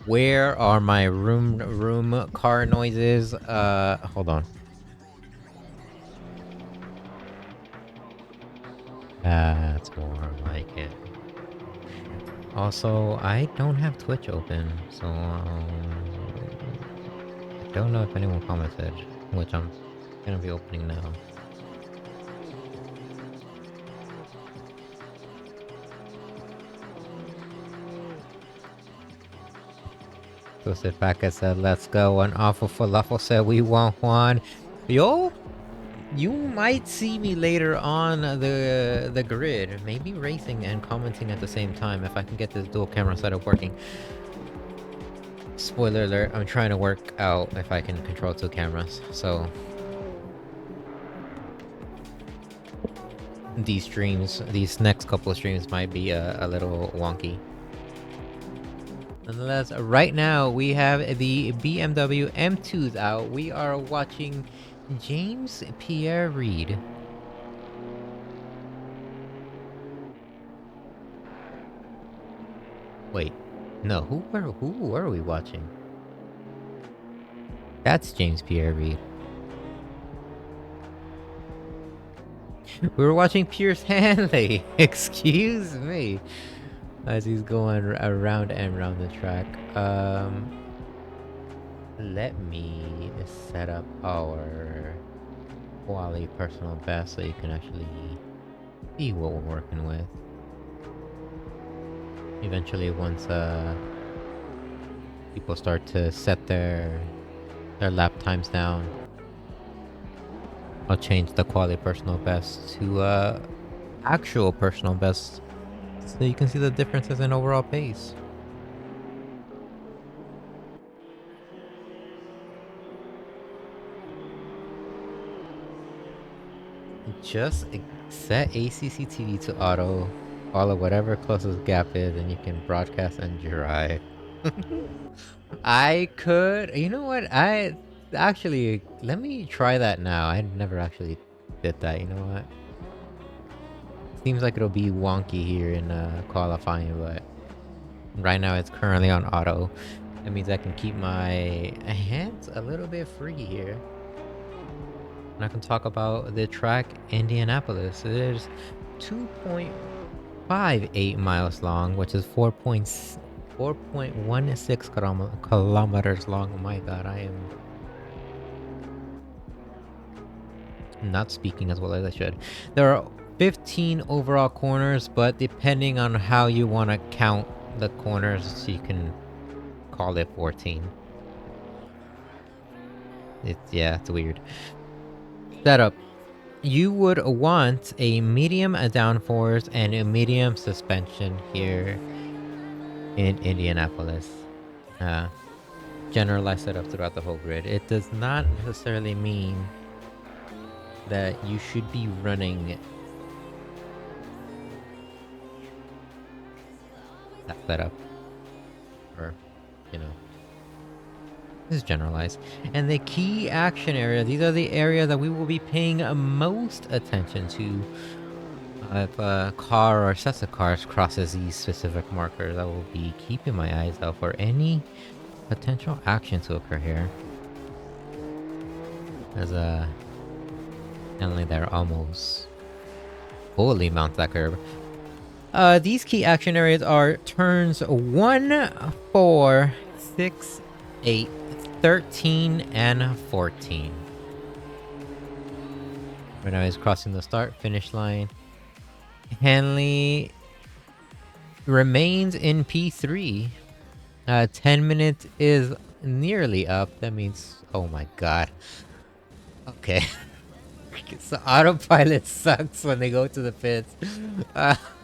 Where are my room car noises? Hold on. That's more like it. Also, I don't have Twitch open, so I don't know if anyone commented, which I'm gonna be opening now. Twisted Packet said, let's go, and Awful Falafel said, we want one. Yo, you might see me later on the grid, maybe racing and commenting at the same time if I can get this dual camera setup working. Spoiler alert, I'm trying to work out if I can control two cameras, so these next couple of streams might be a little wonky. Nonetheless, right now we have the BMW M2s out. We are watching James Pierre Reid. Wait, no, who were we watching? That's James Pierre Reid. We were watching Pierce Hanley. Excuse me. As he's going around and around the track. Let me set up our quality personal best so you can actually see what we're working with. Eventually, once people start to set their lap times down, I'll change the quality personal best to actual personal best, so you can see the differences in overall pace. Just set ACCTV to auto, follow whatever closest gap is, and you can broadcast and drive. I could, you know what? Actually, let me try that now. I never actually did that. You know what? Seems like it'll be wonky here in qualifying, but right now it's currently on auto. That means I can keep my hands a little bit free here. And I can talk about the track Indianapolis. It is 2.58 miles long, which is 4.16 kilometers long. Oh my god, I am not speaking as well as I should. There are 15 overall corners, but depending on how you want to count the corners, you can call it 14. It's weird. Setup. You would want a medium downforce and a medium suspension here in Indianapolis. Generalized setup throughout the whole grid. It does not necessarily mean that you should be running that setup, or you know, this is generalized. And the key action area, these are the areas that we will be paying most attention to. If a car or sets of cars crosses these specific markers, I will be keeping my eyes out for any potential action to occur here. There's a Emily there almost fully mounts that curb. These key action areas are turns 1, 4, 6, 8, 13, and 14. Right now he's crossing the start-finish line. Hanley remains in P3. 10 minutes is nearly up. That means, oh my god. Okay. So autopilot sucks when they go to the pits.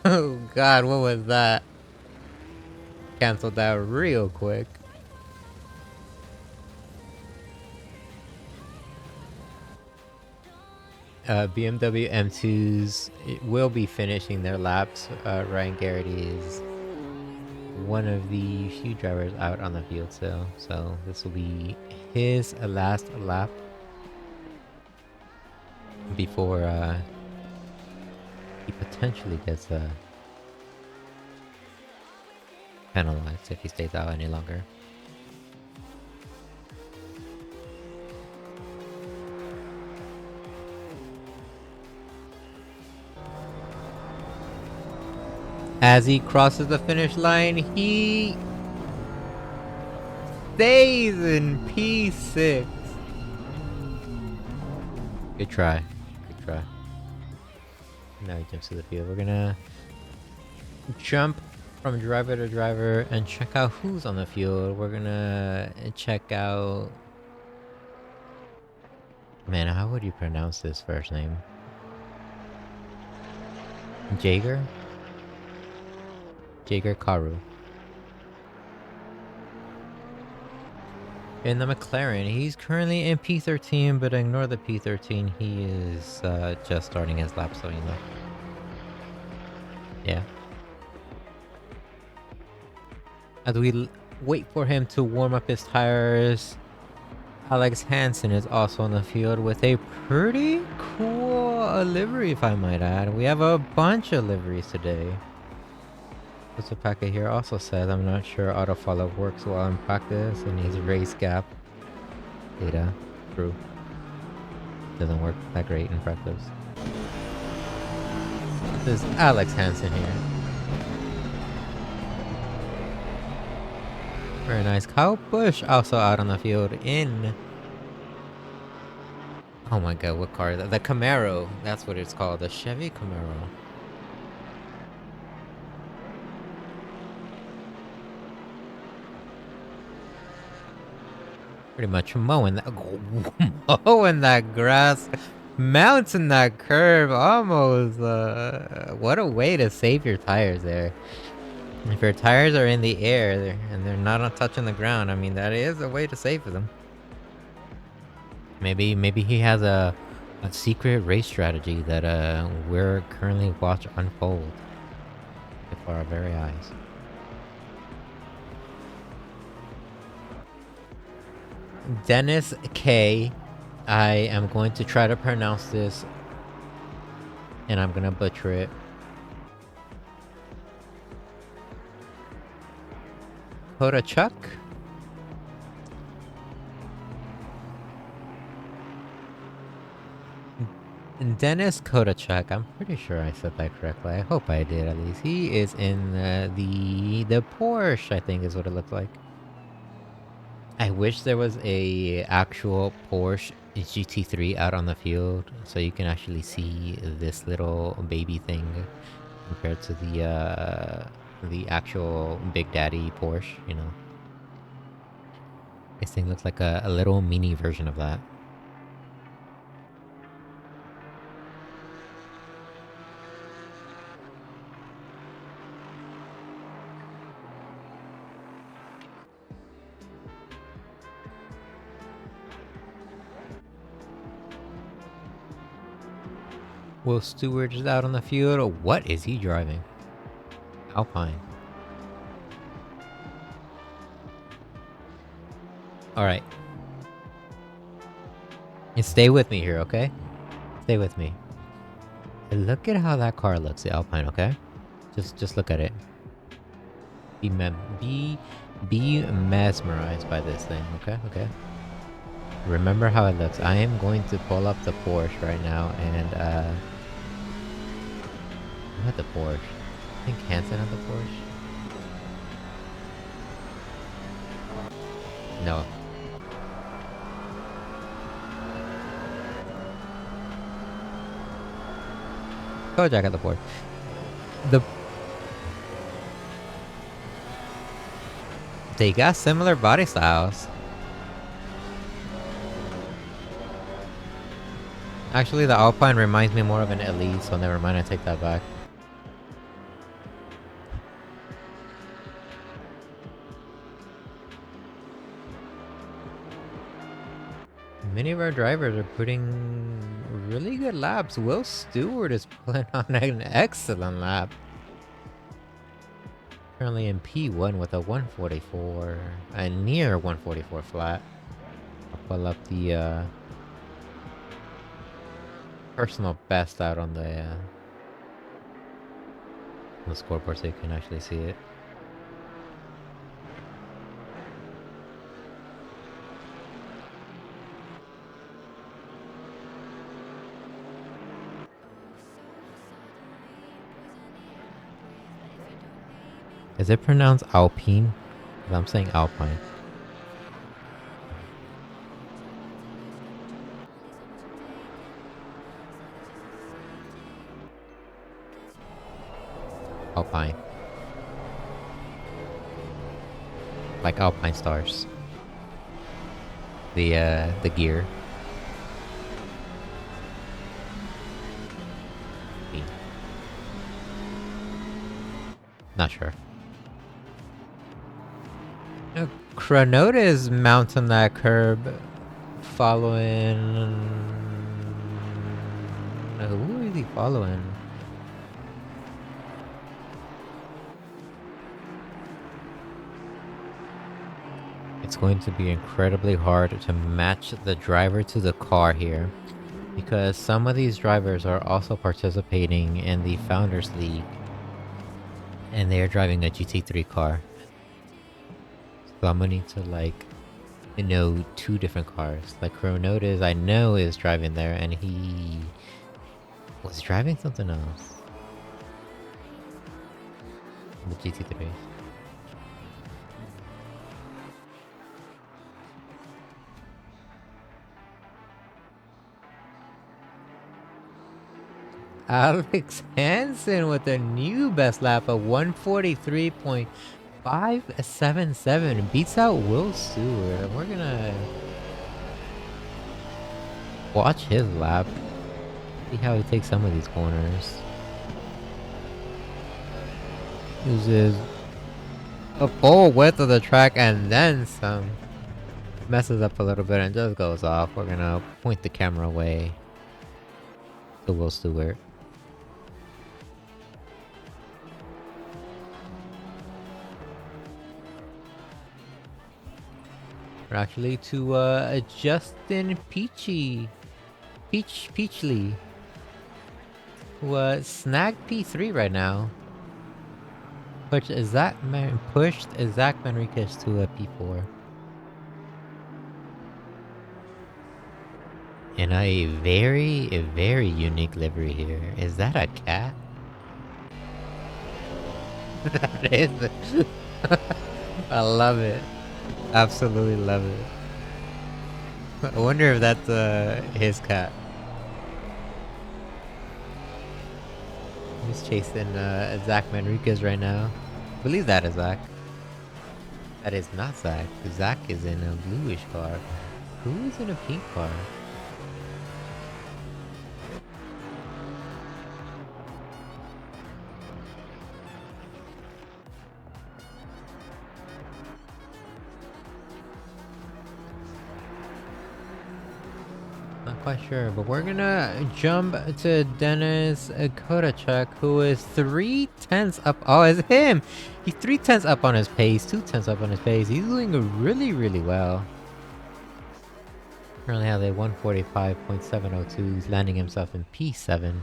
Oh god, what was that? Canceled that real quick. BMW M2s will be finishing their laps. Ryan Garrity is one of the few drivers out on the field still, so this will be his last lap before he potentially gets penalized if he stays out any longer. As he crosses the finish line, he stays in P6. Good try. Good try. Now he jumps to the field. We're gonna jump from driver to driver and check out who's on the field. We're gonna check out... Man, how would you pronounce this first name? Jaeger? Jaeger Karu. In the McLaren, he's currently in P13, but ignore the P13. He is just starting his lap, so you know. Yeah. As we wait for him to warm up his tires, Alex Hansen is also on the field with a pretty cool livery, if I might add. We have a bunch of liveries today. What's the packet here also says, I'm not sure autofollow works well in practice and needs race gap data. True. Doesn't work that great in practice. This is Alex Hansen here. Very nice. Kyle Busch also out on the field in... Oh my god, what car is that? The Camaro. That's what it's called. The Chevy Camaro. Pretty much mowing that grass, mounting that curve, almost. What a way to save your tires there. If your tires are in the air and they're not touching the ground, I mean, that is a way to save them. Maybe he has a secret race strategy that we're currently watching unfold before our very eyes. Dennis K. I am going to try to pronounce this, and I'm gonna butcher it. Kodachuk? Dennis Kodachuk. I'm pretty sure I said that correctly. I hope I did at least. He is in the Porsche, I think is what it looks like. I wish there was a actual Porsche GT3 out on the field so you can actually see this little baby thing compared to the actual Big Daddy Porsche, you know. This thing looks like a little mini version of that. Will Stewart is out on the field. What is he driving? Alpine. Alright. Stay with me here, okay? Stay with me. Look at how that car looks, the Alpine, okay? Just look at it. Be mesmerized by this thing, okay? Okay. Remember how it looks. I am going to pull up the Porsche right now and who had the Porsche? I think Hansen had the Porsche. No. Kojak had the Porsche. They got similar body styles. Actually, the Alpine reminds me more of an Elise, so never mind, I take that back. Many of our drivers are putting really good laps. Will Stewart is putting on an excellent lap. Currently in P1 with a 144, a near 144 flat. pull up the personal best out on the scoreboard so you can actually see it. Is it pronounced Alpine? I'm saying Alpine. Alpine. Like Alpine Stars. The gear. Not sure. Chronoda is mounting that curb, following. Who is he following? It's going to be incredibly hard to match the driver to the car here, because some of these drivers are also participating in the Founders League, and they are driving a GT3 car. So I'm gonna need to, like, know two different cars. Like Chronotis, I know is driving there, and he was driving something else. The GT3. Alex Hansen with a new best lap of 143.577 beats out Will Stewart. And we're gonna watch his lap, see how he takes some of these corners. Uses a full width of the track and then some. Messes up a little bit and just goes off. We're gonna point the camera away to Will Stewart. Actually to Justin Peachley, who snagged P3 right now. Pushed Zach Manriquez to a P4. In a very unique livery here. Is that a cat? That is. I love it. Absolutely love it. I wonder if that's his cat. He's chasing Zach Manriquez right now. I believe that is Zach. That is not Zach. Zach is in a bluish car. Who is in a pink car? Quite sure, but we're gonna jump to Dennis Kodachuk, who is 3/10 up. Oh, it's him! He's 3/10 up on his pace, 2/10 up on his pace. He's doing really well. Currently has a 145.702. He's landing himself in P7.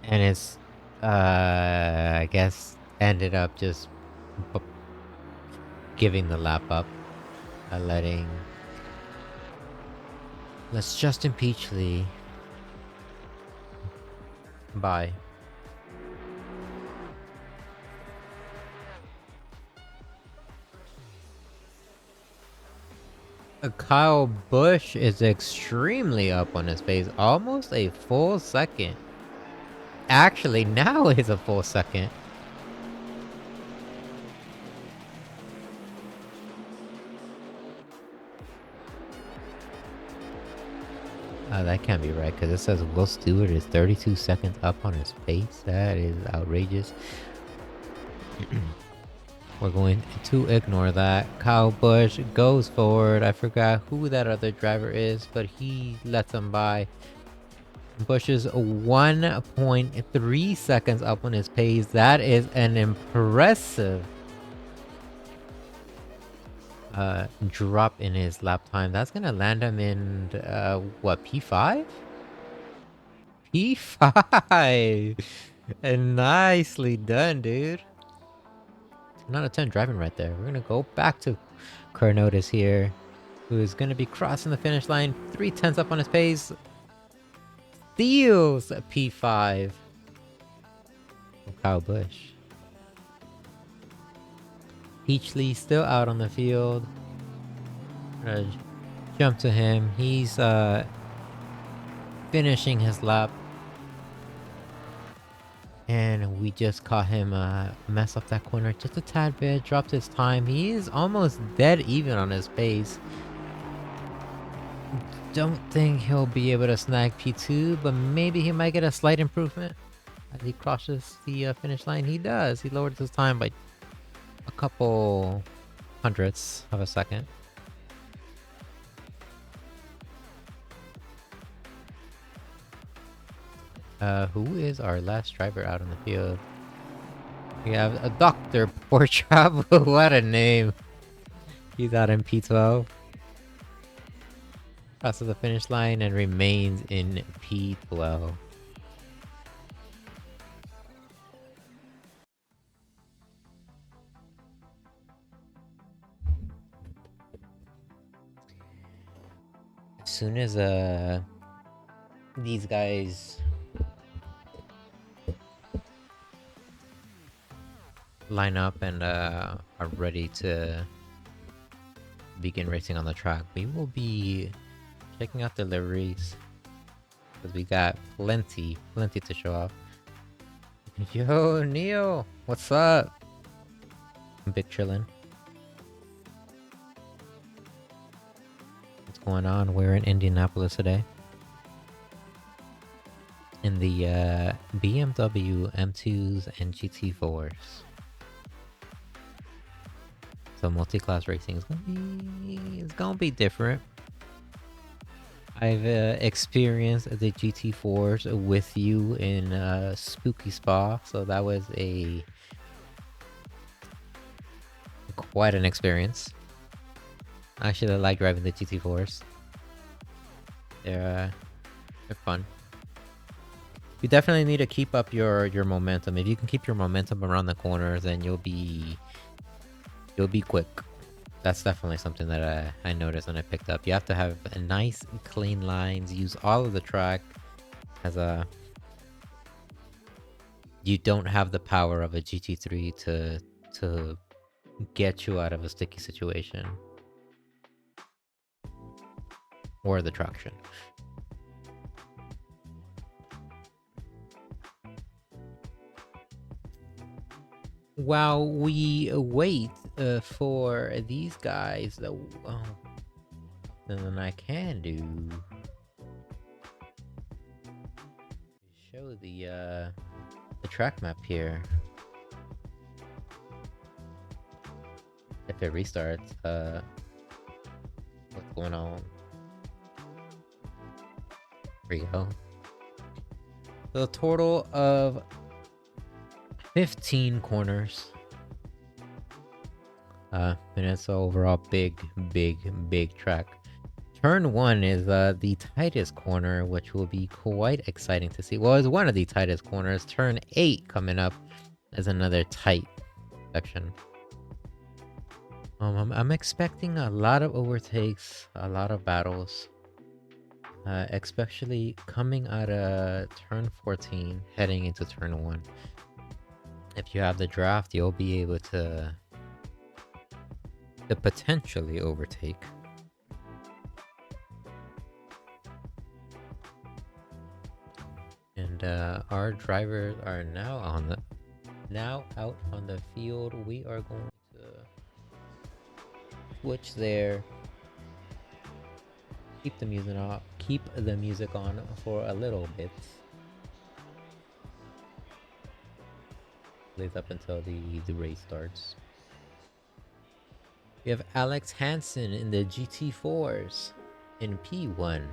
And it's, I guess, ended up just giving the lap up, letting Justin Peachley by. Kyle Busch is extremely up on his pace, almost a full second. Actually, now it's a full second. That can't be right, because it says Will Stewart is 32 seconds up on his pace. That is outrageous. We're going to ignore that. Kyle Busch goes forward. I forgot who that other driver is, but he lets him by. Busch is 1.3 seconds up on his pace. That is an impressive drop in his lap time. That's gonna land him in what, P5? P5. And nicely done, dude. 10 out of 10 driving right there. We're gonna go back to Carnotus here, who is gonna be crossing the finish line. 3/10 up on his pace. Steals a P5. Kyle Busch. Peachley still out on the field. Gonna jump to him. He's finishing his lap. And we just caught him mess up that corner just a tad bit. Dropped his time. He is almost dead even on his pace. Don't think he'll be able to snag P2, but maybe he might get a slight improvement as he crosses the finish line. He does. He lowered his time by a couple hundredths of a second. Who is our last driver out on the field? We have a Dr. Portrap. What a name. He's out in P12. Crosses the finish line and remains in P12. As soon as these guys line up and are ready to begin racing on the track, we will be checking out deliveries because we got plenty to show off. Yo, Neo, what's up? I'm big chillin'. What's going on? We're in Indianapolis today in the BMW M2s and GT4s. So multi-class racing is gonna be different. I've experienced the GT4s with you in Spooky Spa, so that was quite an experience. Actually, I like driving the GT4s. They're fun. You definitely need to keep up your momentum. If you can keep your momentum around the corners, then you'll be quick. That's definitely something that I noticed when I picked up. You have to have a nice clean lines, use all of the track as you don't have the power of a GT3 to get you out of a sticky situation or the traction. While we wait for these guys, then I can do show the track map here. If it restarts, what's going on? Here we go. So a total of 15 corners. And it's overall big track. Turn 1 is the tightest corner, which will be quite exciting to see. Well, it's one of the tightest corners. Turn 8 coming up is another tight section. I'm expecting a lot of overtakes, a lot of battles, especially coming out of turn 14, heading into turn 1. If you have the draft, you'll be able to potentially overtake. And our drivers are now out on the field. We are going to switch there. Keep the music on for a little bit. Plays up until the race starts. We have Alex Hansen in the GT4s in P1.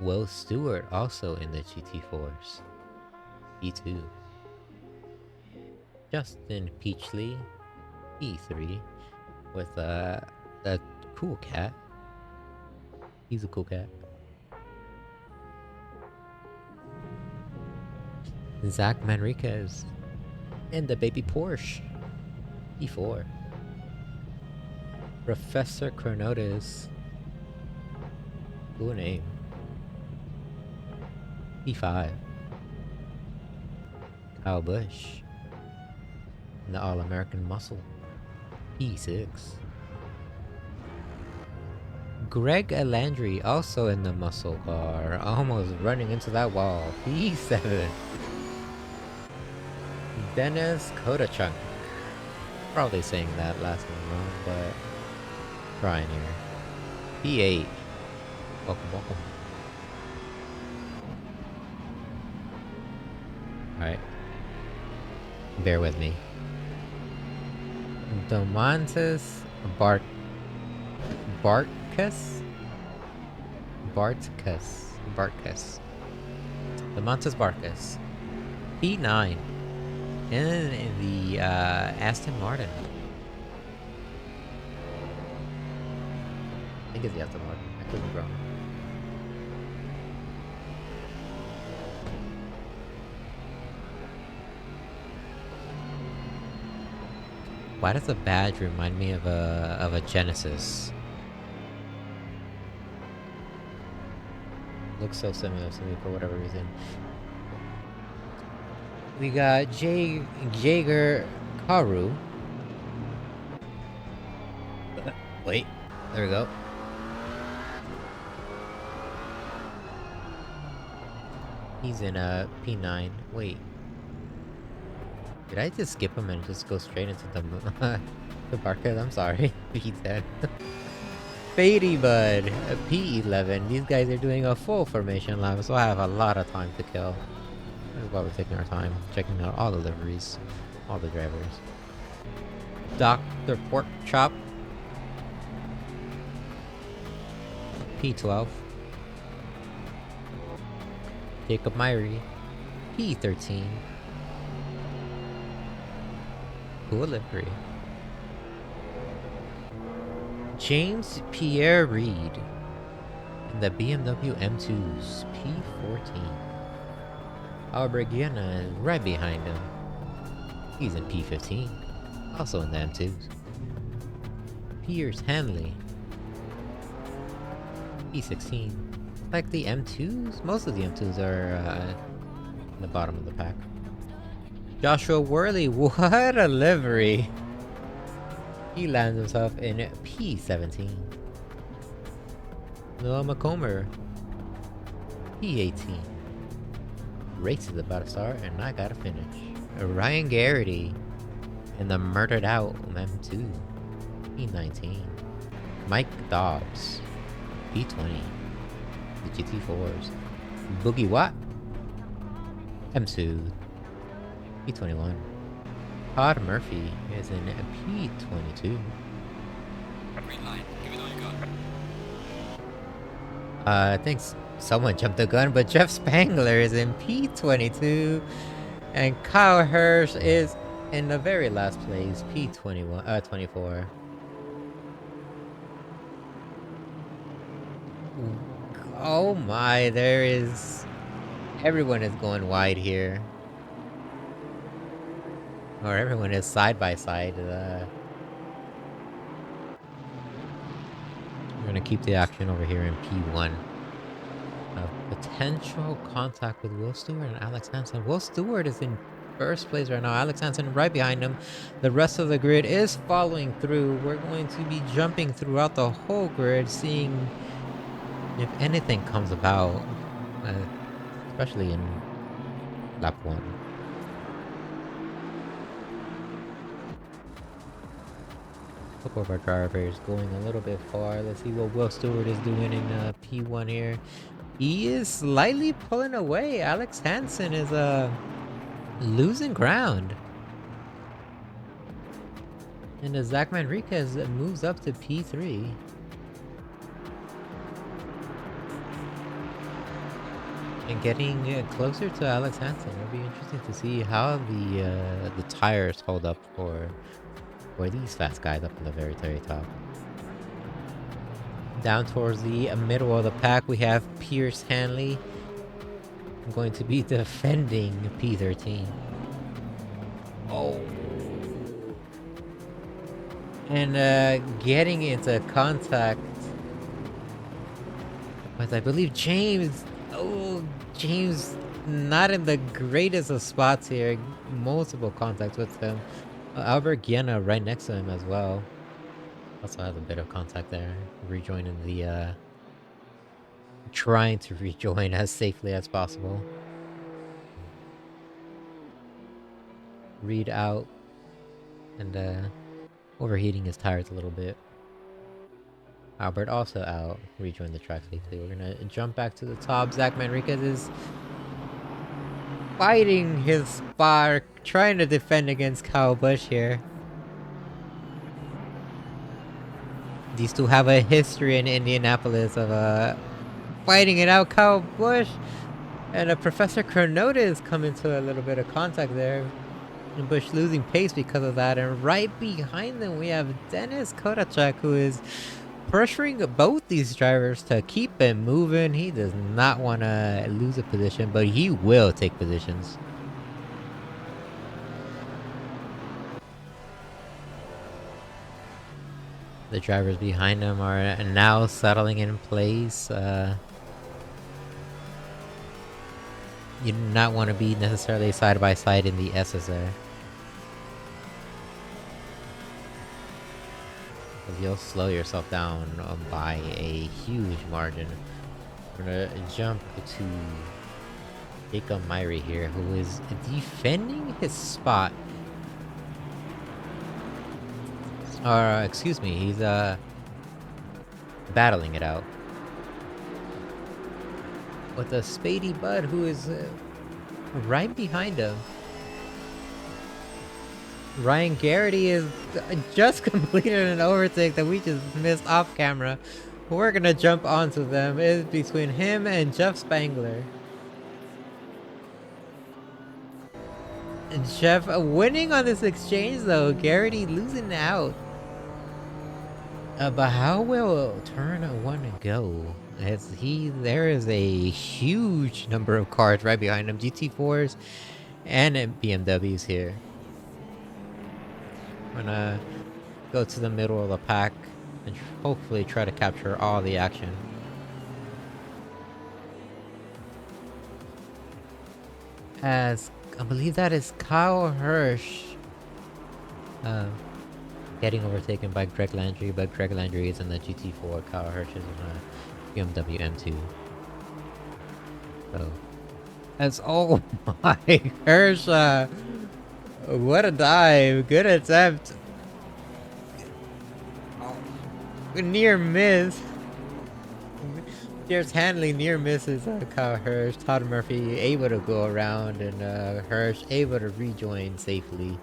Will Stewart also in the GT4s. P2. Justin Peachley, P3, with That cool cat. He's a cool cat. Zach Manriquez. And the baby Porsche. P4. Professor Chronotis. Cool name. P5. Kyle Busch. And the All-American Muscle. P6. Greg Alandry, also in the muscle car, almost running into that wall. P7. Dennis Kodachuk. Probably saying that last name wrong, but trying here. P8. Welcome, welcome. Alright. Bear with me. Domantas Bartkus? Domantas Bartkus. P9. In the Aston Martin. I think it's the Aston Martin. I could be wrong. Why does the badge remind me of a Genesis? Looks so similar to me for whatever reason. We got Jaeger Karu. Wait, there we go. He's in a P9. Wait. Did I just skip him and just go straight into the Barca? I'm sorry. P10. Fady Bud, a P11. These guys are doing a full formation lap, so I have a lot of time to kill. That's why we're taking our time, checking out all the liveries, all the drivers. Dr. Pork Chop. P12. Jacob Myrie. P13. Cool livery. James Pierre Reed. And the BMW M2's P14. Albergiana is right behind him. He's in P15. Also in the M2s. Pierce Hanley. P16. Like the M2s? Most of the M2s are in the bottom of the pack. Joshua Worley, what a livery! He lands himself in P17. Noah McComber. P18. Race is about to start and I gotta finish. Ryan Garrity in the murdered out M2. P19. Mike Dobbs. P20. The GT4s. Boogie Watt. M2. P21. Todd Murphy is in P22. Green line. Give it all you got. I think someone jumped the gun, but Jeff Spangler is in P22. And Kyle Hirsch is in the very last place, P21, 24. Oh my, everyone is going wide here. Or everyone is side by side. We're gonna keep the action over here in P1. Potential contact with Will Stewart and Alex Hansen. Will Stewart is in first place right now. Alex Hansen right behind him. The rest of the grid is following through. We're going to be jumping throughout the whole grid, seeing if anything comes about, especially in lap 1. A couple of our drivers going a little bit far. Let's see what Will Stewart is doing in P1 here. He is slightly pulling away. Alex Hansen is losing ground. And Zach Manriquez moves up to P3. And getting closer to Alex Hansen. It'll be interesting to see how the tires hold up for these fast guys up in the very, very top. Down towards the middle of the pack, we have Pierce Hanley going to be defending P13. Oh. And getting into contact with, I believe, James. Oh, James not in the greatest of spots here. Multiple contacts with him. Albert Guiana right next to him as well. Also has a bit of contact there. Rejoining the trying to rejoin as safely as possible. Read out and overheating his tires a little bit. Albert also out. Rejoin the track safely. We're gonna jump back to the top. Zach Manriquez is fighting his spot, trying to defend against Kyle Busch here. These two have a history in Indianapolis of fighting it out. Kyle Busch and Professor Chronotis come into a little bit of contact there. And Busch losing pace because of that. And right behind them we have Dennis Kodachek, who is pressuring both these drivers to keep it moving. He does not want to lose a position, but he will take positions. The drivers behind him are now settling in place. You do not want to be necessarily side by side in the SSR. You'll slow yourself down by a huge margin. We're gonna jump to Jacob Myrie here, who is defending his spot. Excuse me, he's battling it out with a Spady Bud, who is right behind him. Ryan Garrity is just completed an overtake that we just missed off camera. We're gonna jump onto them. It's between him and Jeff Spangler. And Jeff winning on this exchange though. Garrity losing out. But how will turn one go? There is a huge number of cars right behind him. GT4s and BMWs here. I'm gonna go to the middle of the pack and hopefully try to capture all the action. As I believe that is Kyle Hirsch getting overtaken by Greg Landry, but Greg Landry is in the GT4, Kyle Hirsch is in a BMW M2. So, as oh my, Hirsch, what a dive, good attempt. Near miss. Pierce Hanley near misses Kyle Hirsch. Todd Murphy able to go around, and Hirsch able to rejoin safely.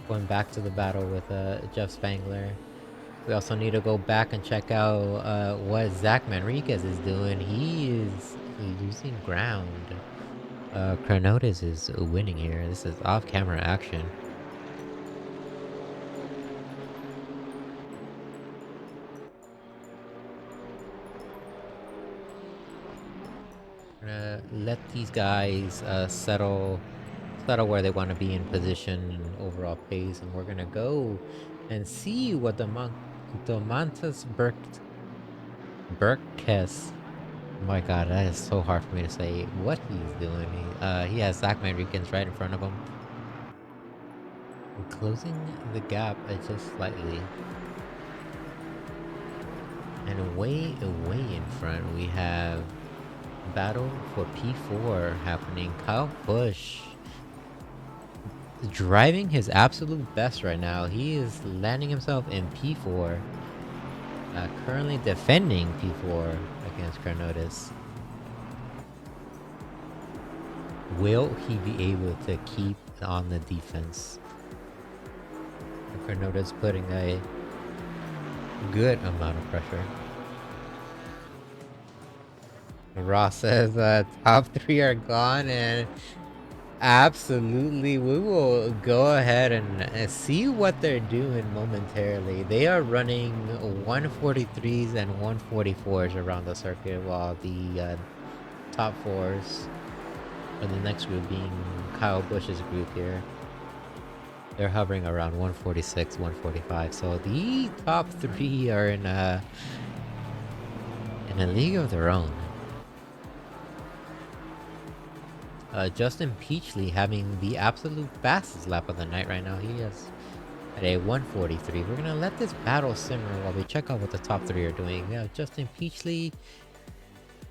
Going back to the battle with Jeff Spangler. We also need to go back and check out what Zach Manriquez is doing. He is losing ground. Chronotis is winning here. This is off-camera action. We're gonna let these guys settle where they want to be in position and overall pace, and we're gonna go and see what Domantas Burkes. Oh my god, that is so hard for me to say what he's doing. He has Zach Manriquez right in front of him. We're closing the gap just slightly. And way in front we have battle for P4 happening. Kyle Busch driving his absolute best right now. He is landing himself in P4. Currently defending P4 against Chronotis. Will he be able to keep on the defense? Chronotis putting a good amount of pressure. Ross says top 3 are gone, and Absolutely, we will go ahead and see what they're doing momentarily. They are running 143s and 144s around the circuit, while the top fours, or the next group being Kyle Busch's group here, they're hovering around 146, 145. So the top three are in a league of their own. Justin Peachley having the absolute fastest lap of the night right now. He is at a 143. We're gonna let this battle simmer while we check out what the top three are doing. Yeah, Justin Peachley.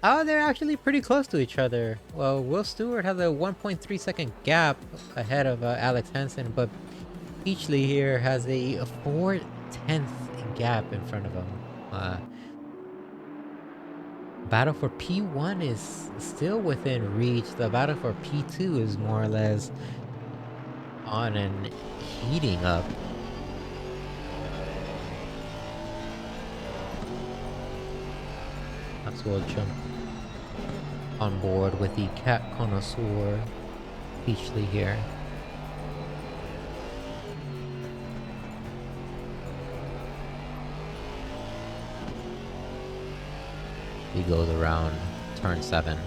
Oh, they're actually pretty close to each other. Well, Will Stewart has a 1.3 second gap ahead of Alex Hansen, but Peachley here has a 4/10 gap in front of him. Battle for P1 is still within reach. The battle for P2 is more or less on and heating up. Maxwell jump on board with the cat connoisseur Peachley here. He goes around turn 7.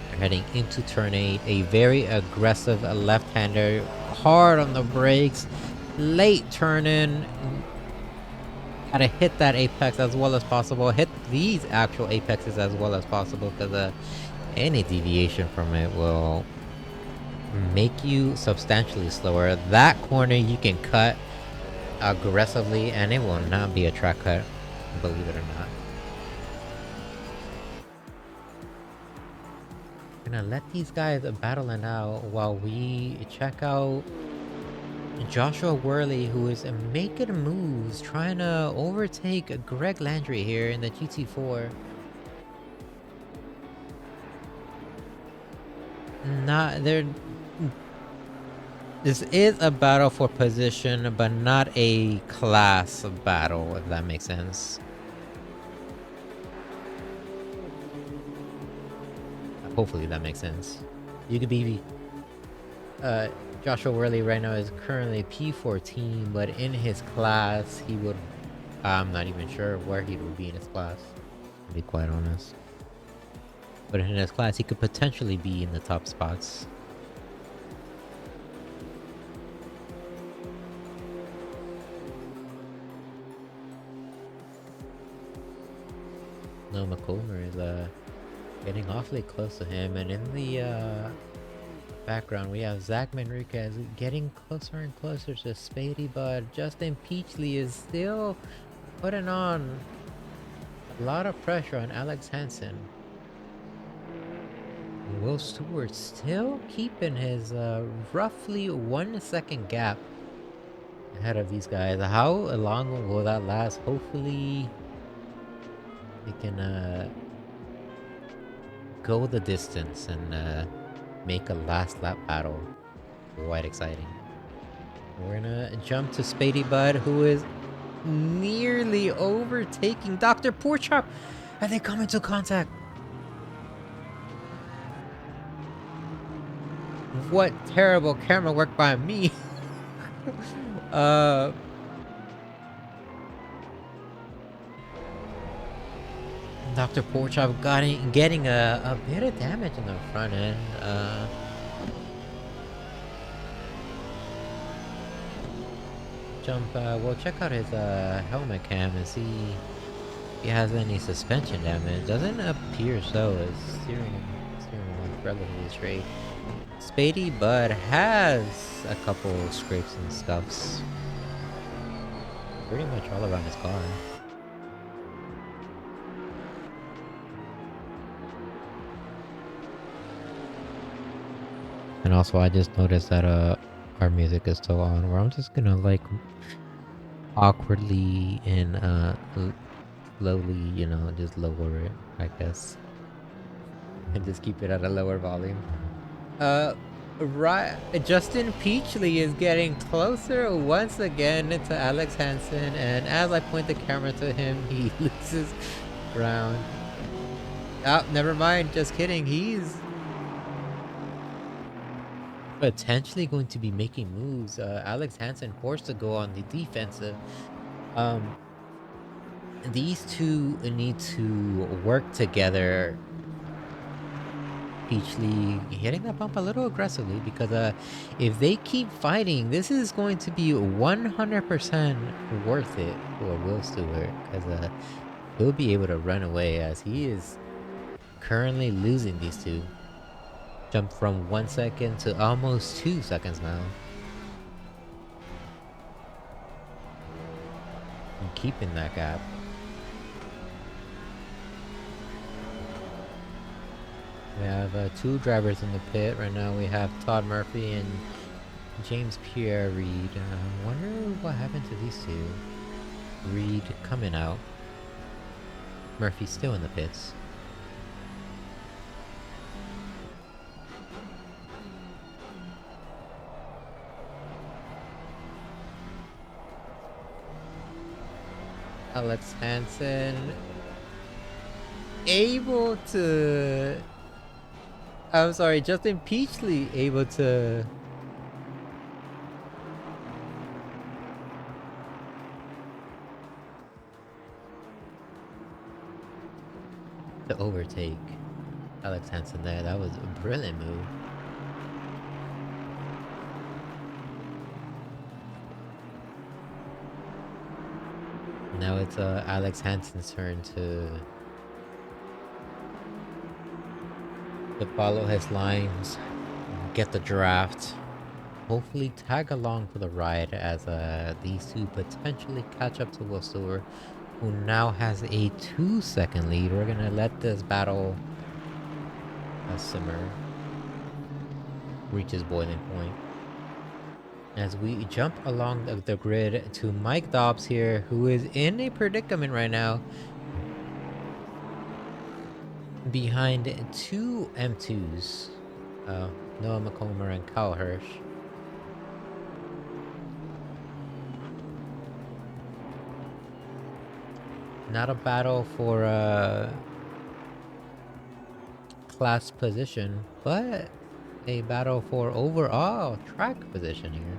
They're heading into turn 8. A very aggressive left-hander, hard on the brakes, late turn in. Gotta hit that apex as well as possible. Hit these actual apexes as well as possible, because any deviation from it will make you substantially slower. That corner you can cut aggressively and it will not be a track cut, believe it or not. Gonna let these guys battle it out while we check out Joshua Worley, who is making moves, trying to overtake Greg Landry here in the GT4. This is a battle for position, but not a class battle, if that makes sense. Hopefully that makes sense. You could be Joshua Worley right now is currently P14, but in his class he would, I'm not even sure where he would be in his class, to be quite honest. But in his class he could potentially be in the top spots. No, McColmer is getting awfully close to him, and in the background we have Zach Manriquez getting closer and closer to Spady, but Justin Peachley is still putting on a lot of pressure on Alex Hansen. Will Stewart still keeping his roughly 1 second gap ahead of these guys. How long will that last? Hopefully we can go the distance and make a last lap battle quite exciting. We're gonna jump to Spady Bud, who is nearly overtaking Dr. Porchop as they come into contact. What terrible camera work by me. Dr. Porchop getting a bit of damage in the front end. We'll check out his helmet cam and see if he has any suspension damage. Doesn't appear so. His steering wheel's relatively straight. Spady Bud has a couple scrapes and scuffs. Pretty much all around his car. And also I just noticed that our music is still on, where I'm just gonna like awkwardly and slowly, you know, just lower it, I guess. And just keep it at a lower volume. Right, Justin Peachley is getting closer once again to Alex Hansen, and as I point the camera to him, he loses ground. Oh, never mind, just kidding, he's potentially going to be making moves. Alex Hansen forced to go on the defensive. Um, these two need to work together. Peachly hitting that bump a little aggressively because if they keep fighting, this is going to be 100% worth it for Will Stewart because he'll be able to run away as he is currently losing these two. Jump from 1 second to almost 2 seconds now. And keeping that gap. We have two drivers in the pit right now. We have Todd Murphy and James Pierre Reed. Wonder what happened to these two. Reed coming out. Murphy still in the pits. Alex Hansen able to... I'm sorry, Justin Peachly able to... overtake Alex Hansen there. That was a brilliant move. Now it's Alex Hansen's turn to follow his lines, get the draft, hopefully tag along for the ride as these two potentially catch up to Will Stewart, who now has a 2-second lead. We're gonna let this battle simmer, reach its boiling point. As we jump along the grid to Mike Dobbs here, who is in a predicament right now. Behind two M2s, Noah McComber and Kyle Hirsch. Not a battle for class position, but a battle for overall track position here.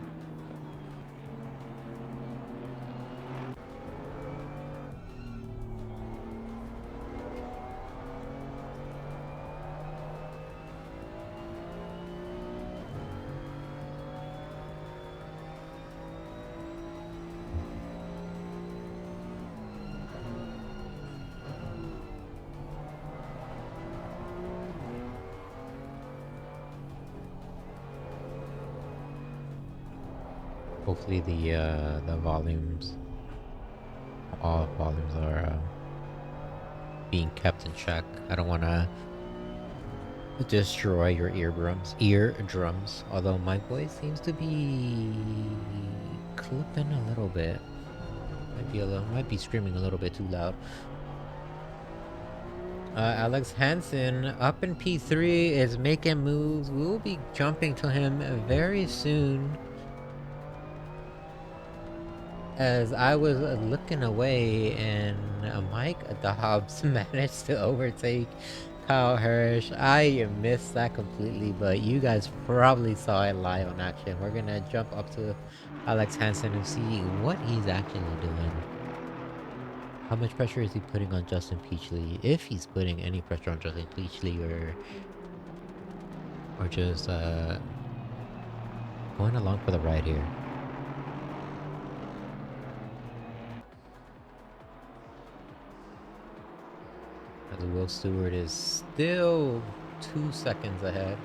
Hopefully the volumes, all volumes are being kept in check. I don't want to destroy your eardrums. Although my voice seems to be clipping a little bit. Might be screaming a little bit too loud. Alex Hansen up in P3 is making moves. We will be jumping to him very soon. As I was looking away and Mike Dobbs managed to overtake Kyle Hirsch. I missed that completely, but you guys probably saw it live on action. We're gonna jump up to Alex Hansen and see what he's actually doing. How much pressure is he putting on Justin Peachly? If he's putting any pressure on Justin Peachly, or just going along for the ride here. As Will Stewart is still 2 seconds ahead.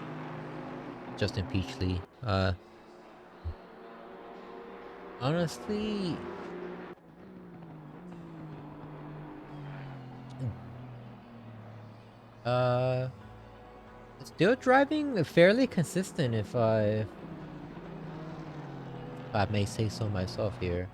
Justin Peachly. Honestly, still driving fairly consistent if I may say so myself here.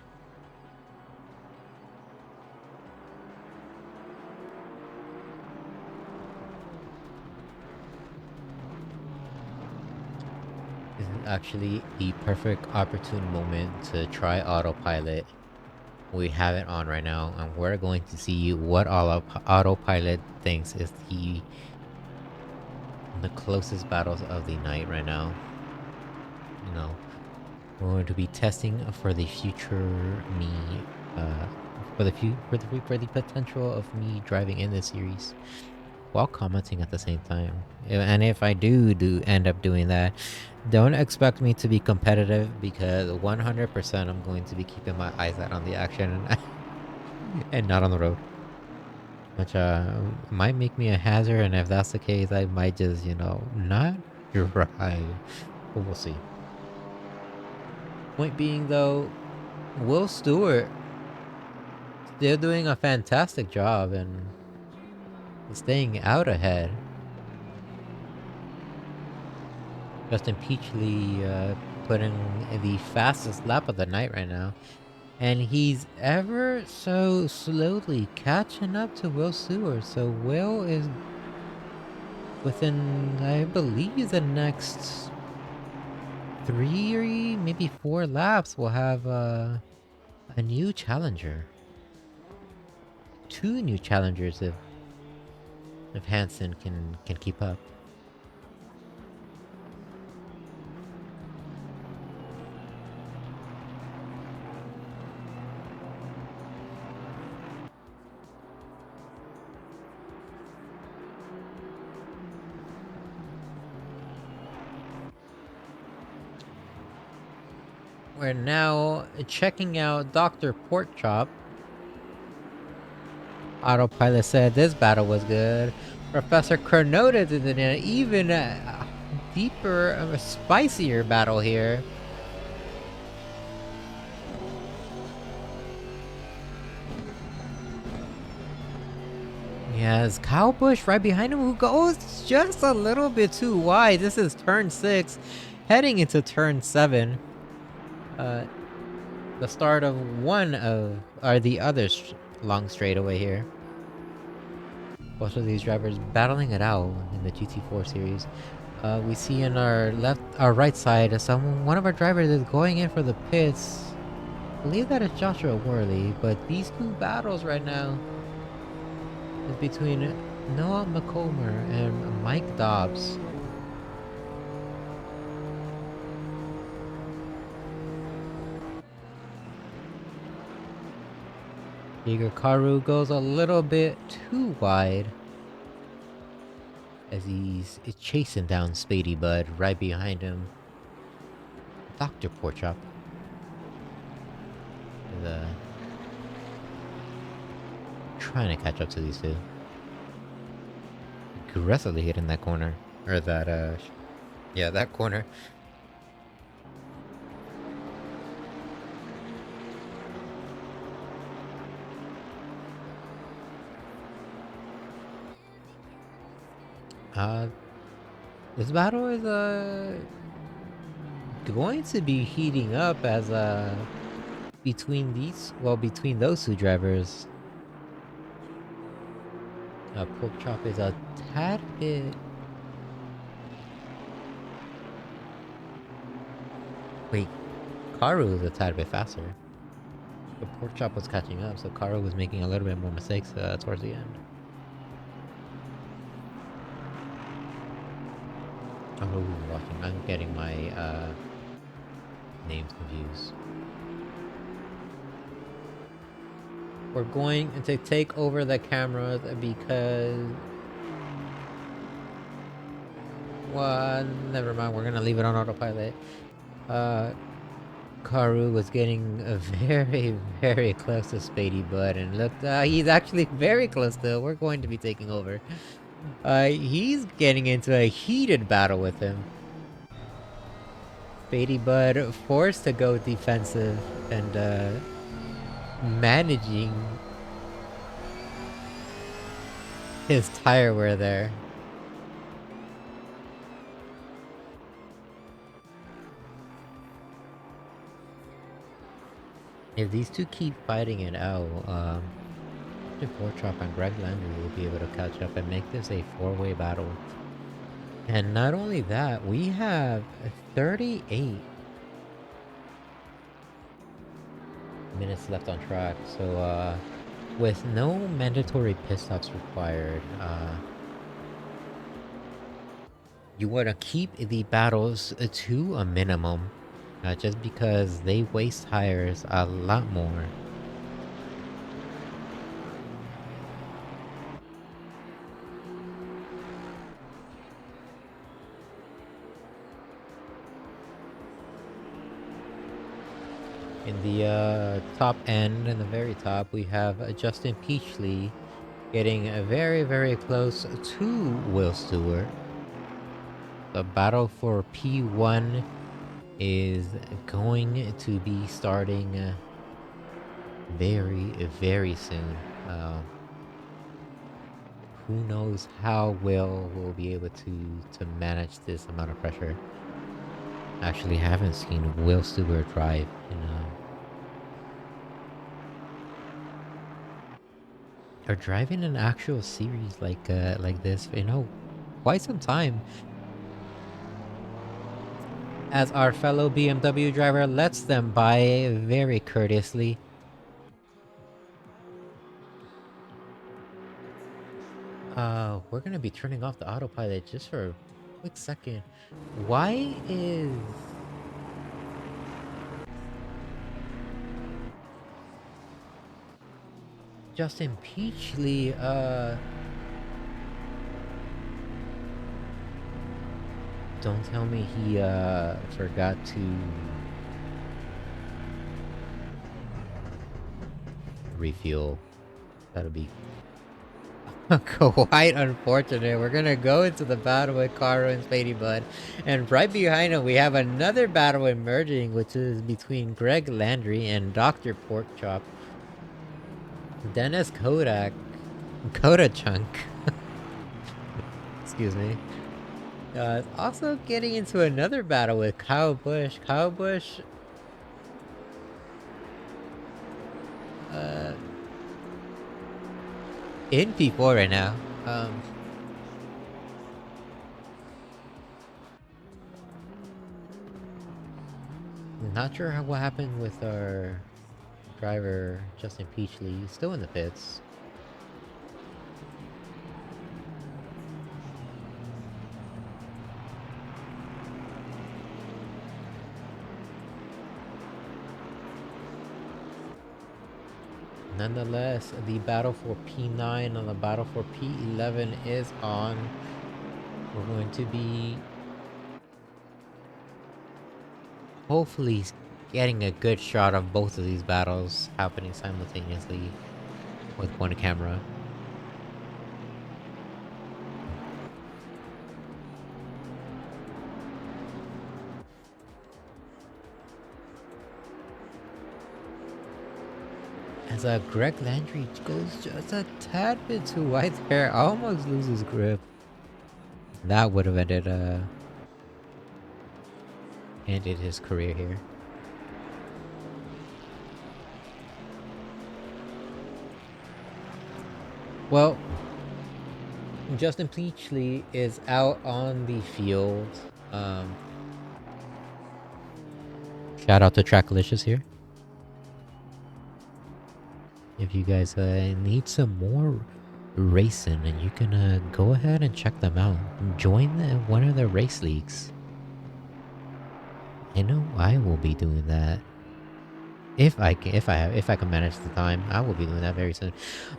This is actually the perfect opportune moment to try autopilot. We have it on right now, and we're going to see what autopilot thinks is the closest battles of the night right now. We're going to be testing for the future me, uh, for the potential of me driving in this series, while commenting at the same time. And if I do end up doing that, don't expect me to be competitive, because 100% I'm going to be keeping my eyes out on the action and not on the road. Which might make me a hazard, and if that's the case, I might just, not drive. But we'll see. Point being, though, Will Stewart still doing a fantastic job and staying out ahead. Justin Peachley putting the fastest lap of the night right now. And he's ever so slowly catching up to Will Stewart. So Will is within, I believe, the next 3, maybe 4 laps, we'll have a new challenger. 2 new challengers if Hansen can keep up. We're now checking out Dr. Porkchop. Autopilot said this battle was good. Professor Carnota did an even deeper, spicier battle here. Yes, Kyle Busch right behind him, who goes just a little bit too wide. This is turn 6, heading into turn 7. The start of one of, or the other long straightaway here. Both of these drivers battling it out in the GT4 series. We see in our right side, one of our drivers is going in for the pits. I believe that is Joshua Worley, but these two battles right now is between Noah McComber and Mike Dobbs. Igor Karu goes a little bit too wide as he's chasing down Spady Bud right behind him. Dr. Porkchop is trying to catch up to these two. Aggressively hitting that corner. Or that, yeah, that corner. This battle is going to be heating up as between those two drivers. Porkchop is a tad bit. Wait, Karu is a tad bit faster. But Porkchop was catching up, so Karu was making a little bit more mistakes towards the end. Oh, watching. I'm getting my names confused. We're going to take over the cameras because... well, never mind. We're gonna leave it on autopilot. Karu was getting very, very close to Spady Bud, and look, he's actually very close still. We're going to be taking over. He's getting into a heated battle with him. Spady Bud forced to go defensive and managing his tire wear there. If these two keep fighting it out, Porkchop and Greg Landry will be able to catch up and make this a 4-way battle. And not only that, we have 38 minutes left on track. So with no mandatory pit stops required, you want to keep the battles to a minimum. just because they waste tires a lot more. In the top end, in the very top, we have Justin Peachley getting very, very close to Will Stewart. The battle for P1 is going to be starting very, very soon. Who knows how Will be able to manage this amount of pressure. Actually, haven't seen Will Stewart drive in or driving an actual series like this, quite some time. As our fellow BMW driver lets them by very courteously. We're gonna be turning off the autopilot just for a quick second. Why is Justin Peachley, don't tell me he, forgot to refuel. That'll be quite unfortunate. We're gonna go into the battle with Caro and Spady Bud. And right behind him, we have another battle emerging, which is between Greg Landry and Dr. Porkchop. Dennis Kodak. Koda Chunk. Excuse me. Also getting into another battle with Kyle Busch. Kyle Busch in P4 right now. Not sure what happened with our driver Justin Peachley. He's still in the pits. Nonetheless, the battle for P9 and the battle for P11 is on. We're going to be hopefully getting a good shot of both of these battles happening simultaneously with one camera. As Greg Landry goes just a tad bit too wide there, almost loses grip. That would have ended his career here. Well, Justin Peachley is out on the field. Shout out to Tracklicious here. If you guys need some more racing, and you can go ahead and check them out. Join one of the race leagues. I know I will be doing that. If I can manage the time, I will be doing that very soon.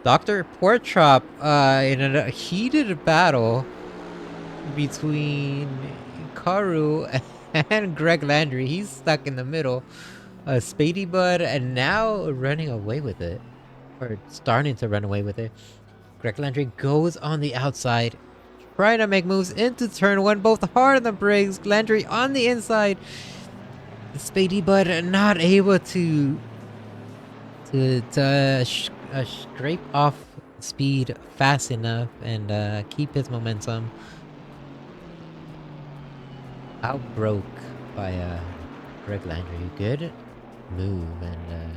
Dr. Porkchop, in a heated battle between Karu and Greg Landry. He's stuck in the middle. Spady Bud, and now running away with it. Or starting to run away with it. Greg Landry goes on the outside, trying to make moves into turn one, both hard on the brakes. Landry on the inside. Spady Bud not able to scrape off speed fast enough and keep his momentum. Outbroke by Greg Landry. Good move and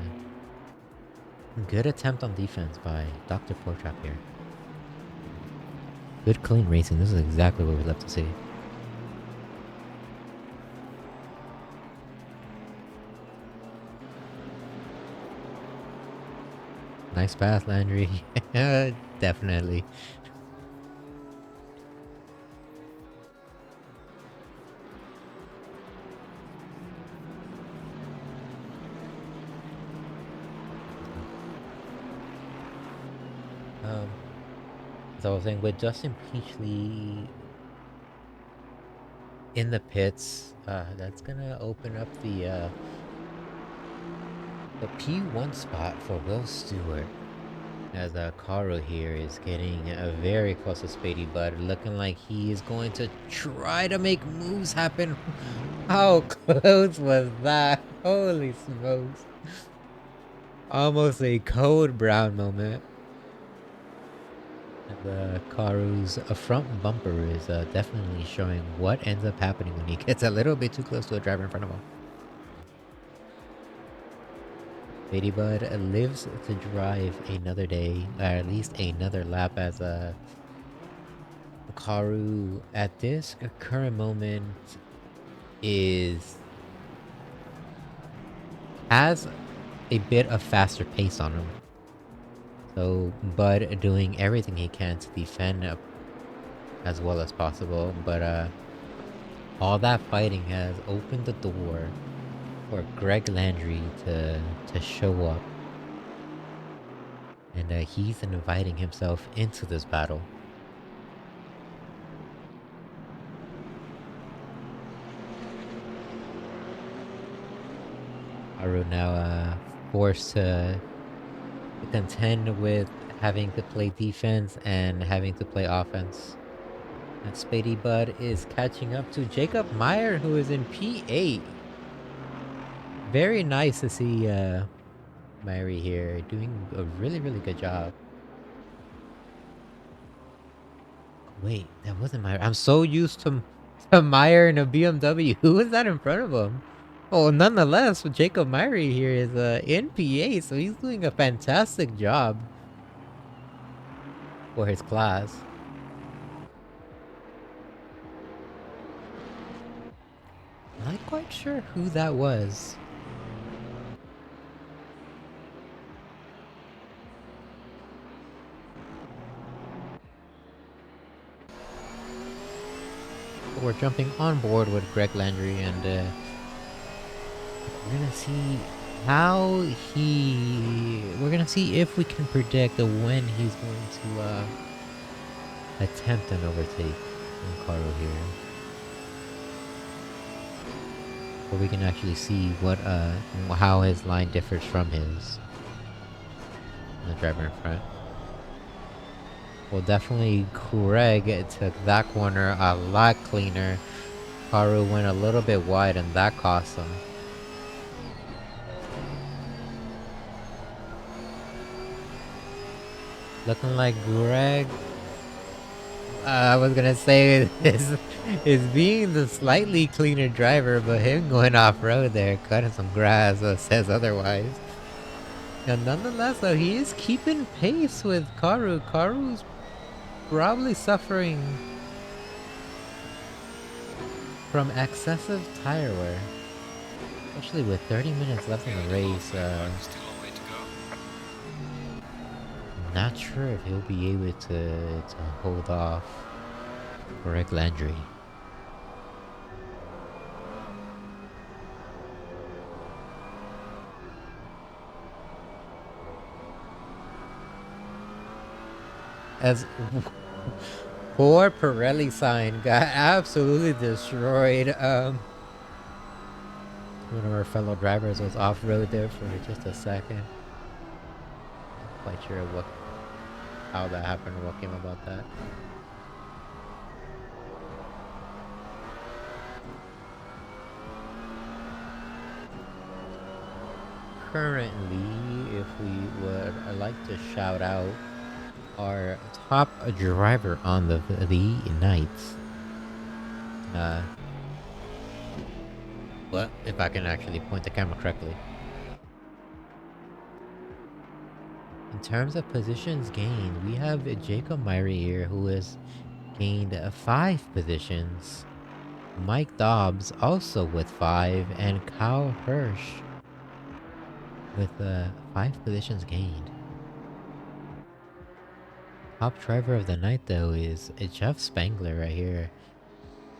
good attempt on defense by Dr. Porkchop here. Good clean racing. This is exactly what we love to see. Nice pass, Landry. Definitely. So I was saying with Justin Peachley in the pits, that's gonna open up the P1 spot for Will Stewart. As Karu here is getting very close to Spady Bud, looking like he is going to try to make moves happen. How close was that? Holy smokes. Almost a Code Brown moment. The Karu's front bumper is definitely showing what ends up happening when he gets a little bit too close to a driver in front of him. Spady Bud lives to drive another day, or at least another lap as Karu at this current moment has a bit of faster pace on him. So Bud doing everything he can to defend as well as possible, but all that fighting has opened the door for Greg Landry to show up, and he's inviting himself into this battle. Karu now forced to contend with having to play defense and having to play offense. And Spady Bud is catching up to Jacob Meyer, who is in P8. Very nice to see Myrie here doing a really, really good job. Wait, that wasn't Meyer. I'm so used to Meyer in a BMW. Who was that in front of him? Oh, nonetheless, Jacob Myrie here is in P8, so he's doing a fantastic job for his class. Not quite sure who that was. But we're jumping on board with Greg Landry, and we're gonna see how we're gonna see if we can predict when he's going to attempt an overtake in Caro here. But we can actually see what how his line differs from the driver in front. Well, definitely Greg took that corner a lot cleaner. Karu went a little bit wide and that cost him. Looking like Greg, I was gonna say is being the slightly cleaner driver, but him going off-road there, cutting some grass, says otherwise. And nonetheless, though, he is keeping pace with Karu. Karu's probably suffering from excessive tire wear, especially with 30 minutes left in the race. Still a way to go. Not sure if he'll be able to hold off Greg Landry. As poor Pirelli sign got absolutely destroyed. One of our fellow drivers was off-road there for just a second. Not quite sure how that happened or what came about that. Currently, if we would like to shout out our top driver on the night. What if I can actually point the camera correctly? In terms of positions gained, we have Jacob Myrie here, who has gained 5 positions. Mike Dobbs also with 5, and Kyle Hirsch with 5 positions gained. Top driver of the night, though, is Jeff Spangler right here,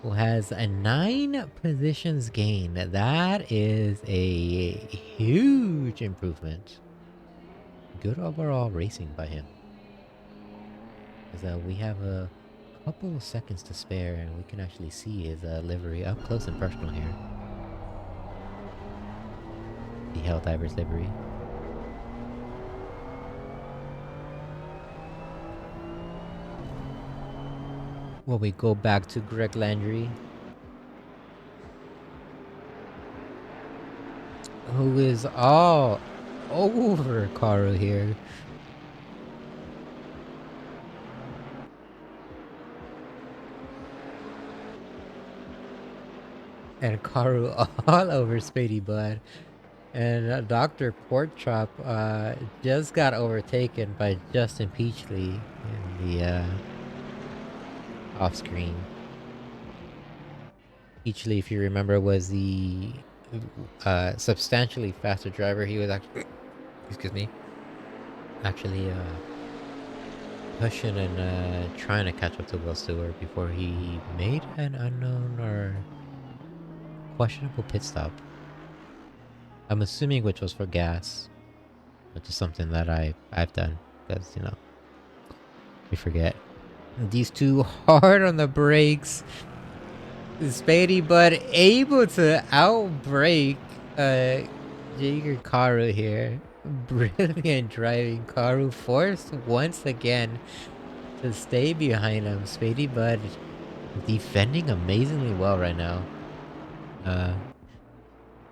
who has 9 positions gained. That is a huge improvement. Good overall racing by him. is that we have a couple of seconds to spare, and we can actually see his livery up close and personal here. The Helldiver's livery. Well, we go back to Greg Landry, who is all over Karu here. And Karu all over Spady Bud. And Dr. Porkchop just got overtaken by Justin Peachley in the off screen. Peachley, if you remember, was the substantially faster driver. He was actually, excuse me, actually pushing and trying to catch up to Will Stewart before he made an unknown or questionable pit stop. I'm assuming which was for gas, which is something that I've done because, you know, we forget. These two hard on the brakes. Spady Bud able to outbrake Jaeger Karu here. Brilliant driving. Karu forced once again to stay behind him. Spady Bud defending amazingly well right now.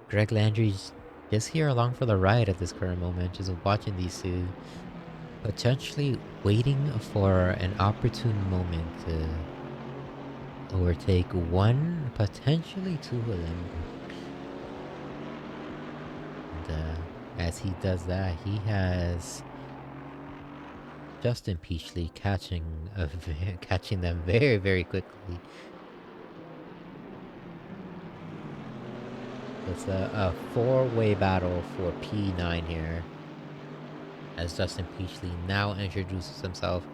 Greg Landry's just here along for the ride at this current moment, just watching these two, potentially waiting for an opportune moment to overtake one, potentially two of them. And as he does that, he has Justin Peachley catching them very, very quickly. It's a four-way battle for P9 here, as Justin Peachley now introduces himself.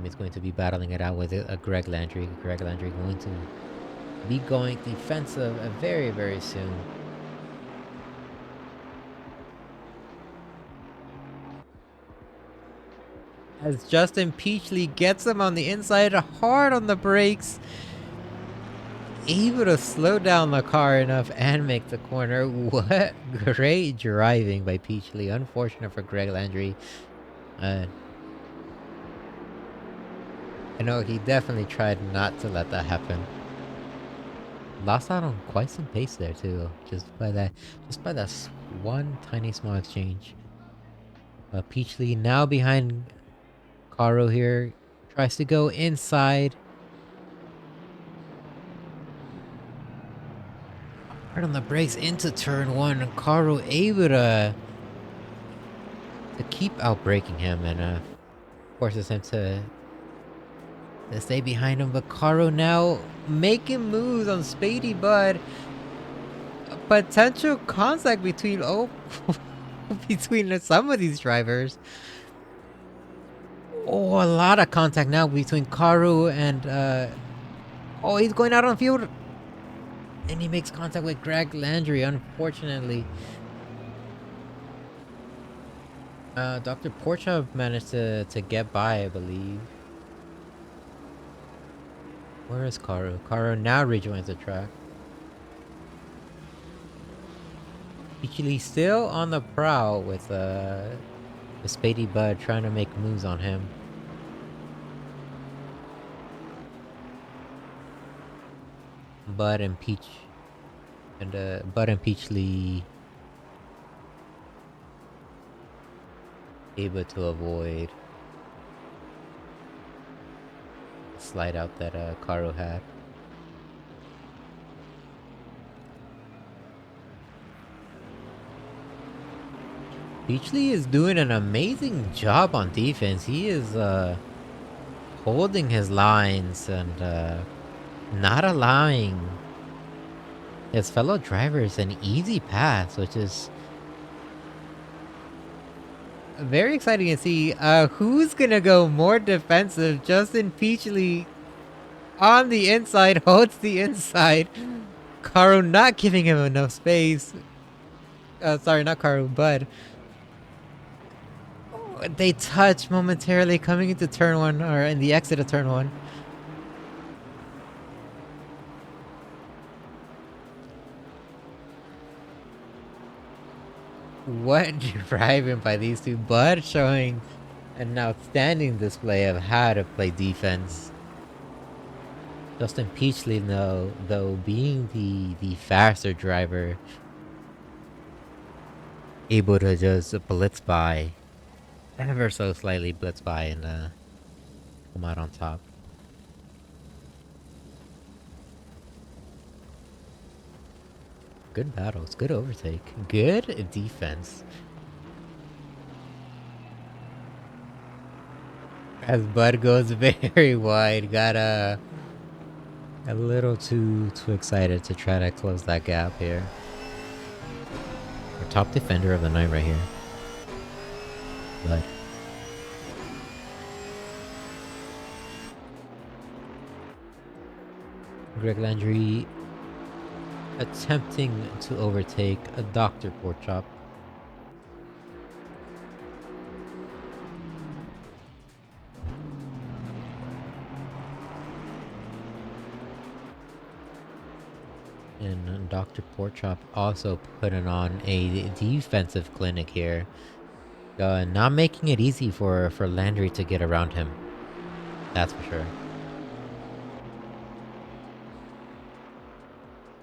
He's going to be battling it out with Greg Landry. Greg Landry going to be going defensive very, very soon. As Justin Peachley gets him on the inside, hard on the brakes. Able to slow down the car enough and make the corner. What great driving by Peachley. Unfortunate for Greg Landry. I know he definitely tried not to let that happen. Lost out on quite some pace there too, just by that one tiny small exchange. Peachley now behind Caro here, tries to go inside. Hard on the brakes into turn one. Caro able to keep outbraking him and forces him to stay behind him. But Caro now making moves on Spady Bud. A potential contact between between some of these drivers. Oh, a lot of contact now between Karu and oh, he's going out on field. And he makes contact with Greg Landry, unfortunately. Dr. Porcha managed to get by, I believe. Where is Karu? Karu now rejoins the track. Peachley still on the prowl with Spady Bud trying to make moves on him. Bud and Peachley able to avoid the slide out that Caro had. Peachley is doing an amazing job on defense. He is holding his lines and not allowing his fellow drivers an easy pass, which is very exciting to see. Who's gonna go more defensive? Justin Peachley on the inside, holds the inside. Caro not giving him enough space. Sorry, not Caro, Bud. They touch momentarily coming into turn 1 or in the exit of turn 1. What driving by these two, but showing an outstanding display of how to play defense. Justin Peachley, though being the faster driver, able to just blitz by, ever so slightly blitz by and come out on top. Good battles, good overtake, good defense. As Bud goes very wide, got a little too excited to try to close that gap here. Our top defender of the night right here. Bud. Greg Landry attempting to overtake a Dr. Porkchop. And Dr. Porkchop also putting on a defensive clinic here. Not making it easy for Landry to get around him. That's for sure.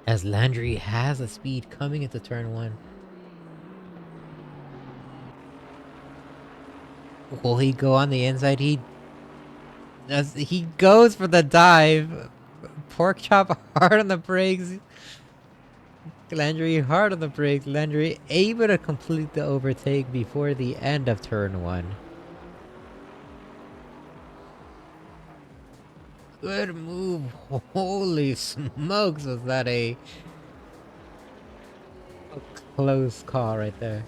As Landry has a speed coming into turn 1. Will he go on the inside? He goes for the dive. Porkchop hard on the brakes. Landry hard on the brakes. Landry able to complete the overtake before the end of turn 1. Good move. Holy smokes, was that a close call right there.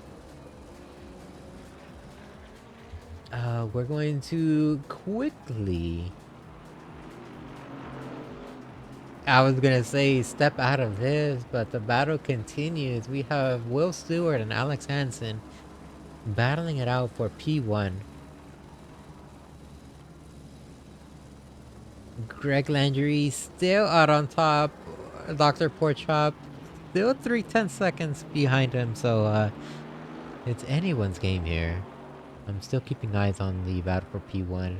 We're going to quickly... I was gonna say step out of this, but the battle continues. We have Will Stewart and Alex Hansen battling it out for P1. Greg Landry still out on top. Dr. Porkchop still 3/10 seconds behind him, so it's anyone's game here. I'm still keeping eyes on the battle for P1.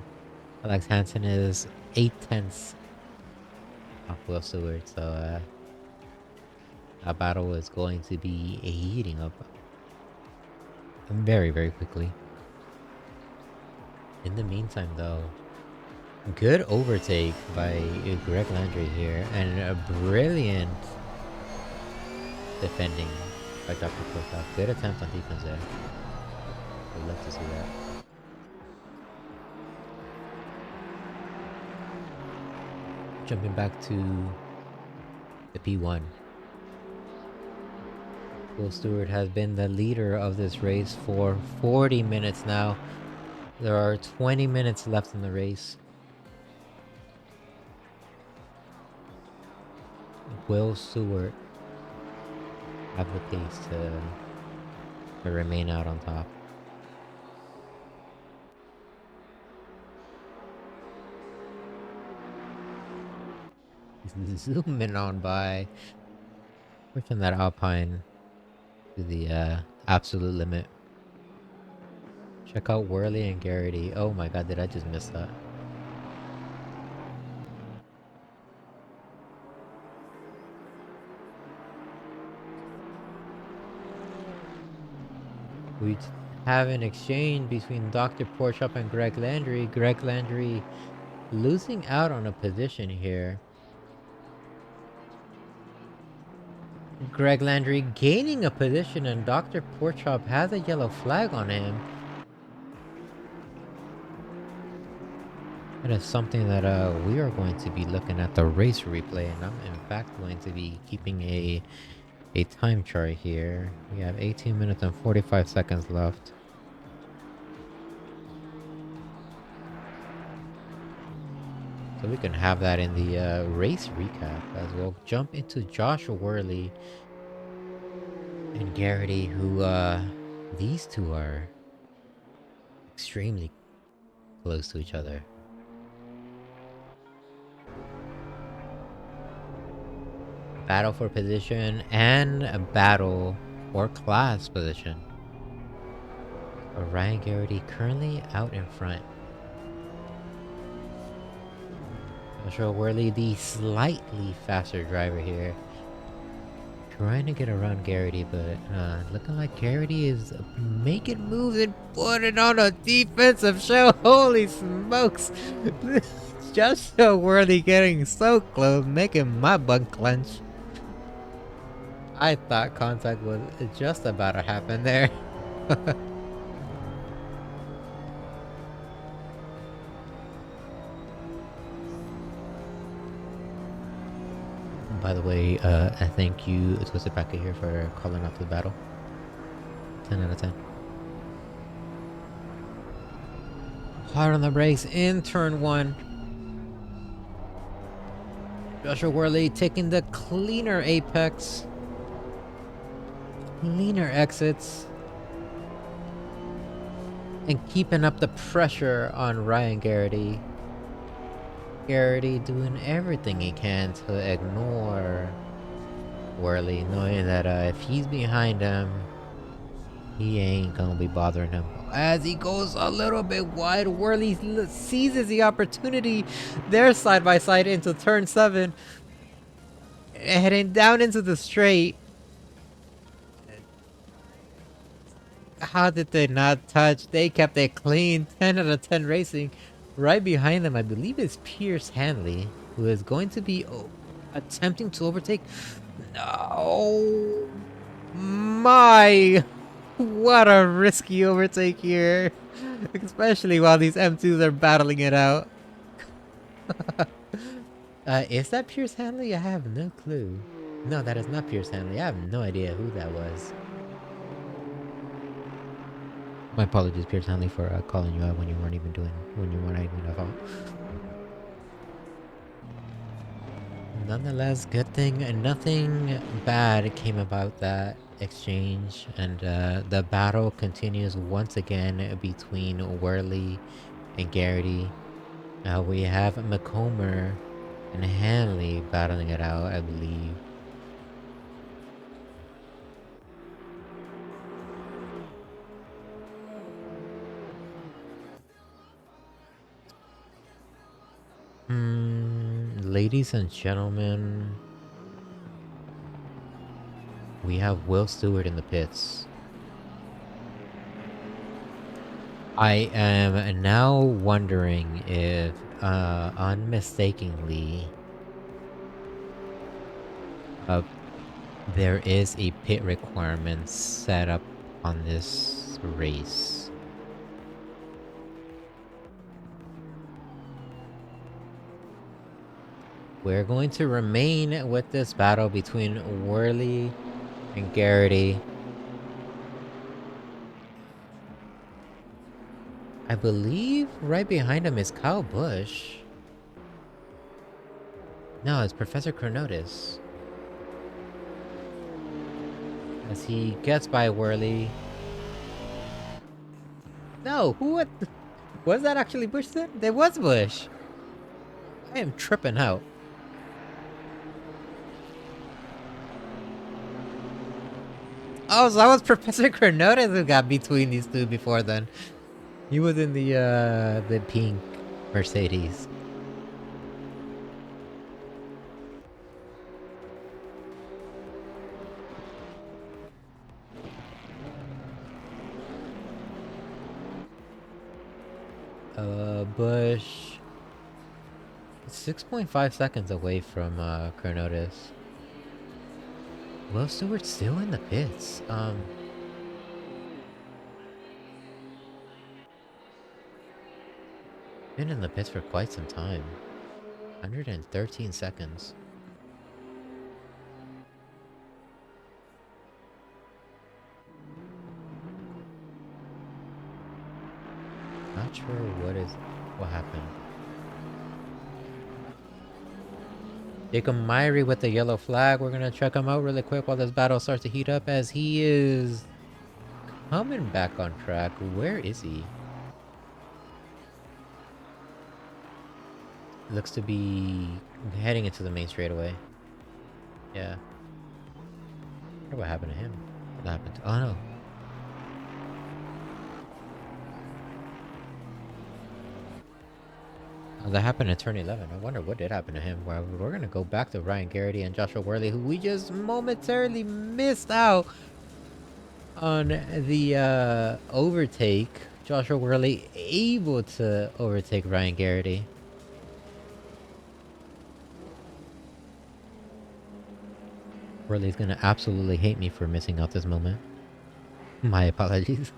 Alex Hansen is 8/10 off Will Stewart, so that battle is going to be heating up very, very quickly. In the meantime, though, good overtake by Greg Landry here, and a brilliant defending by Dr. Porkchop. Good attempt on defense there. I'd love to see that. Jumping back to the P1. Will Stewart has been the leader of this race for 40 minutes now. There are 20 minutes left in the race. Will Stewart have the pace to remain out on top? Zooming on by, pushing that Alpine to the absolute limit. Check out Worley and Garrity. Oh my god, did I just miss that? We have an exchange between Dr. Porkchop and Greg Landry. Greg Landry losing out on a position here. Greg Landry gaining a position, and Dr. Porkchop has a yellow flag on him. That is something that we are going to be looking at the race replay, and I'm in fact going to be keeping a time chart here. We have 18 minutes and 45 seconds left. So we can have that in the race recap as we'll jump into Joshua Worley and Garrity, who these two are extremely close to each other. Battle for position and a battle for class position. Ryan Garrity currently out in front. Joshua Worley, the slightly faster driver here. Trying to get around Garrity, but looking like Garrity is making moves and putting on a defensive show. Holy smokes! Joshua Worley getting so close, making my butt clench. I thought contact was just about to happen there. By the way, I thank you, Twisted Packet here, for calling out to the battle. 10 out of 10. Hard on the brakes in turn 1. Joshua Worley taking the cleaner apex. Cleaner exits. And keeping up the pressure on Ryan Garrity. Garrity doing everything he can to ignore Worley, knowing that if he's behind him, he ain't gonna be bothering him. As he goes a little bit wide, Worley seizes the opportunity. They're side by side into turn 7. Heading down into the straight. How did they not touch? They kept it clean. 10 out of 10 racing. Right behind them, I believe, is Pierce Hanley, who is going to be attempting to overtake. No! My! What a risky overtake here. Especially while these M2s are battling it out. Is that Pierce Hanley? I have no clue. No, that is not Pierce Hanley. I have no idea who that was. My apologies, Pierce Hanley, for calling you out when you weren't even at fault. Nonetheless, good thing nothing bad came about that exchange, and the battle continues once again between Worley and Garrity. We have McComber and Hanley battling it out, I believe. Ladies and gentlemen, we have Will Stewart in the pits. I am now wondering if, unmistakingly, there is a pit requirement set up on this race. We're going to remain with this battle between Worley and Garrity. I believe right behind him is Kyle Busch. No, it's Professor Chronotis. As he gets by Worley. No, what? Was that actually Busch then? There was Busch. I am tripping out. Oh, so that was Professor Chronotis who got between these two before then. He was in the pink Mercedes. Busch 6.5 seconds away from Chronotis. Will Stewart's still in the pits. Been in the pits for quite some time. 113 seconds. Not sure what happened. Jacob Myrie with the yellow flag. We're gonna check him out really quick while this battle starts to heat up, as he is coming back on track. Where is he? looks to be heading into the main straightaway. Yeah. I wonder what happened to him. What happened to? Oh no. Oh, that happened in turn 11. I wonder what did happen to him. Well, we're gonna go back to Ryan Garrity and Joshua Worley, who we just momentarily missed out on the overtake. Joshua Worley able to overtake Ryan Garrity. Worley's gonna absolutely hate me for missing out this moment. My apologies.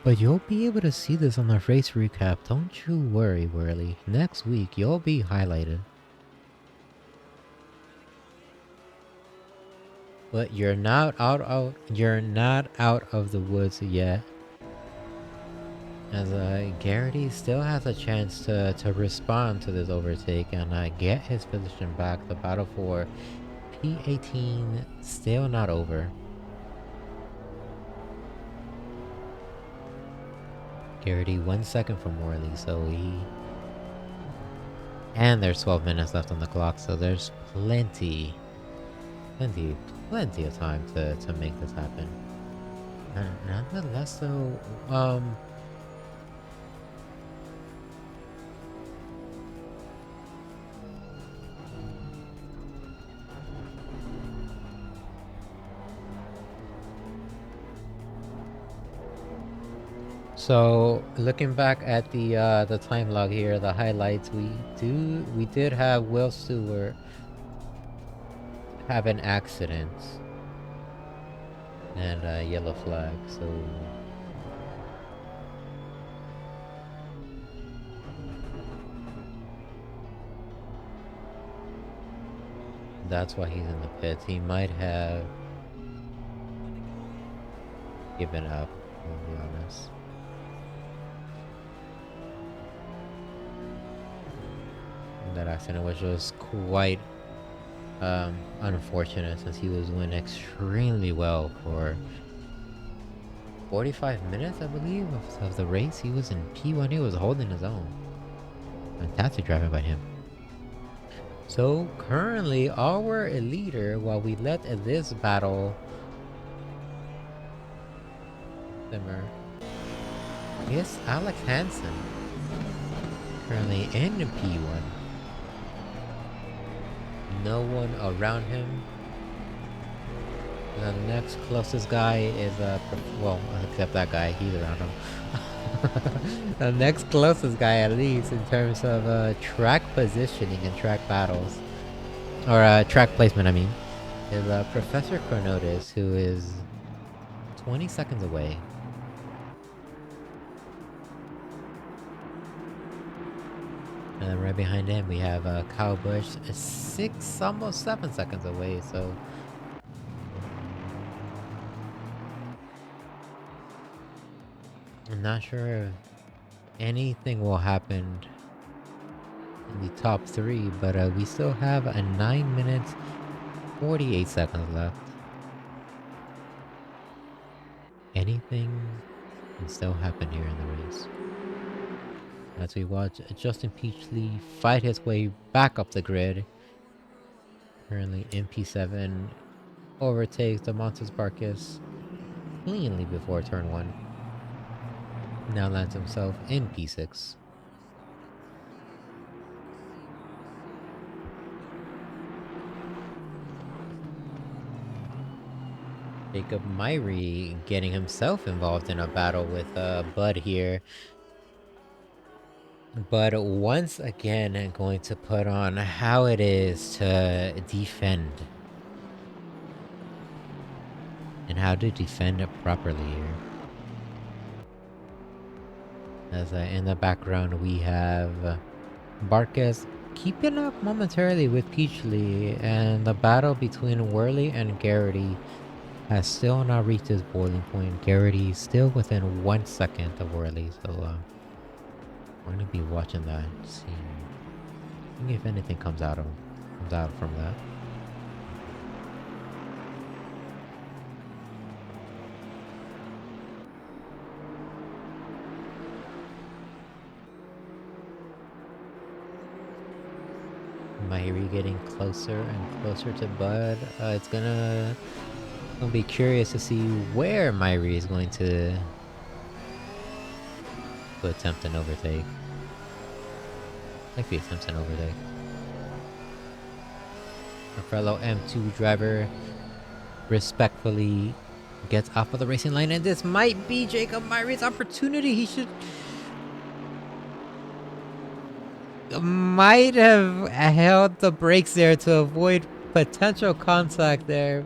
But you'll be able to see this on the race recap. Don't you worry, Worley. Next week, you'll be highlighted. But you're not out of the woods yet. As Garrity still has a chance to respond to this overtake and get his position back. The battle for P18 still not over. Garrity 1 second from Worley, so and there's 12 minutes left on the clock, so there's plenty of time to make this happen. Nonetheless, though, so looking back at the time log here, the highlights, we did have Will Stewart have an accident and a yellow flag, so that's why he's in the pits. He might have given up, to be honest. That accident was just quite unfortunate, since he was doing extremely well for 45 minutes, I believe, of the race. He was in P1. He was holding his own. Fantastic driving by him. So currently our leader, while we let this battle simmer, is Alex Hansen, currently in P1. No one around him. The next closest guy is well, except that guy, he's around him. The next closest guy, at least in terms of track positioning and track battles, or track placement, I mean, is Professor Chronotis, who is 20 seconds away. And then right behind him, we have Kyle Busch, 6, almost 7 seconds away. So I'm not sure if anything will happen in the top 3, but we still have a 9 minutes 48 seconds left. Anything can still happen here in the race. As we watch Justin Peachley fight his way back up the grid. Currently in P7, overtakes the Montes Barkis cleanly before turn 1. Now lands himself in P6. Jacob Myrie getting himself involved in a battle with Bud here. But once again, going to put on how it is to defend. And how to defend it properly here. As in the background, we have Barkis keeping up momentarily with Peachley, and the battle between Worley and Garrity has still not reached its boiling point. Garrity still within 1 second of Worley, so we're gonna be watching that, seeing if anything comes out from that. Mairi getting closer and closer to Bud. It's gonna be curious to see where Mairi is going to attempt an overtake. Like he attempts an overtake. A fellow M2 driver respectfully gets off of the racing line, and this might be Jacob Mairi's opportunity. He might have held the brakes there to avoid potential contact there,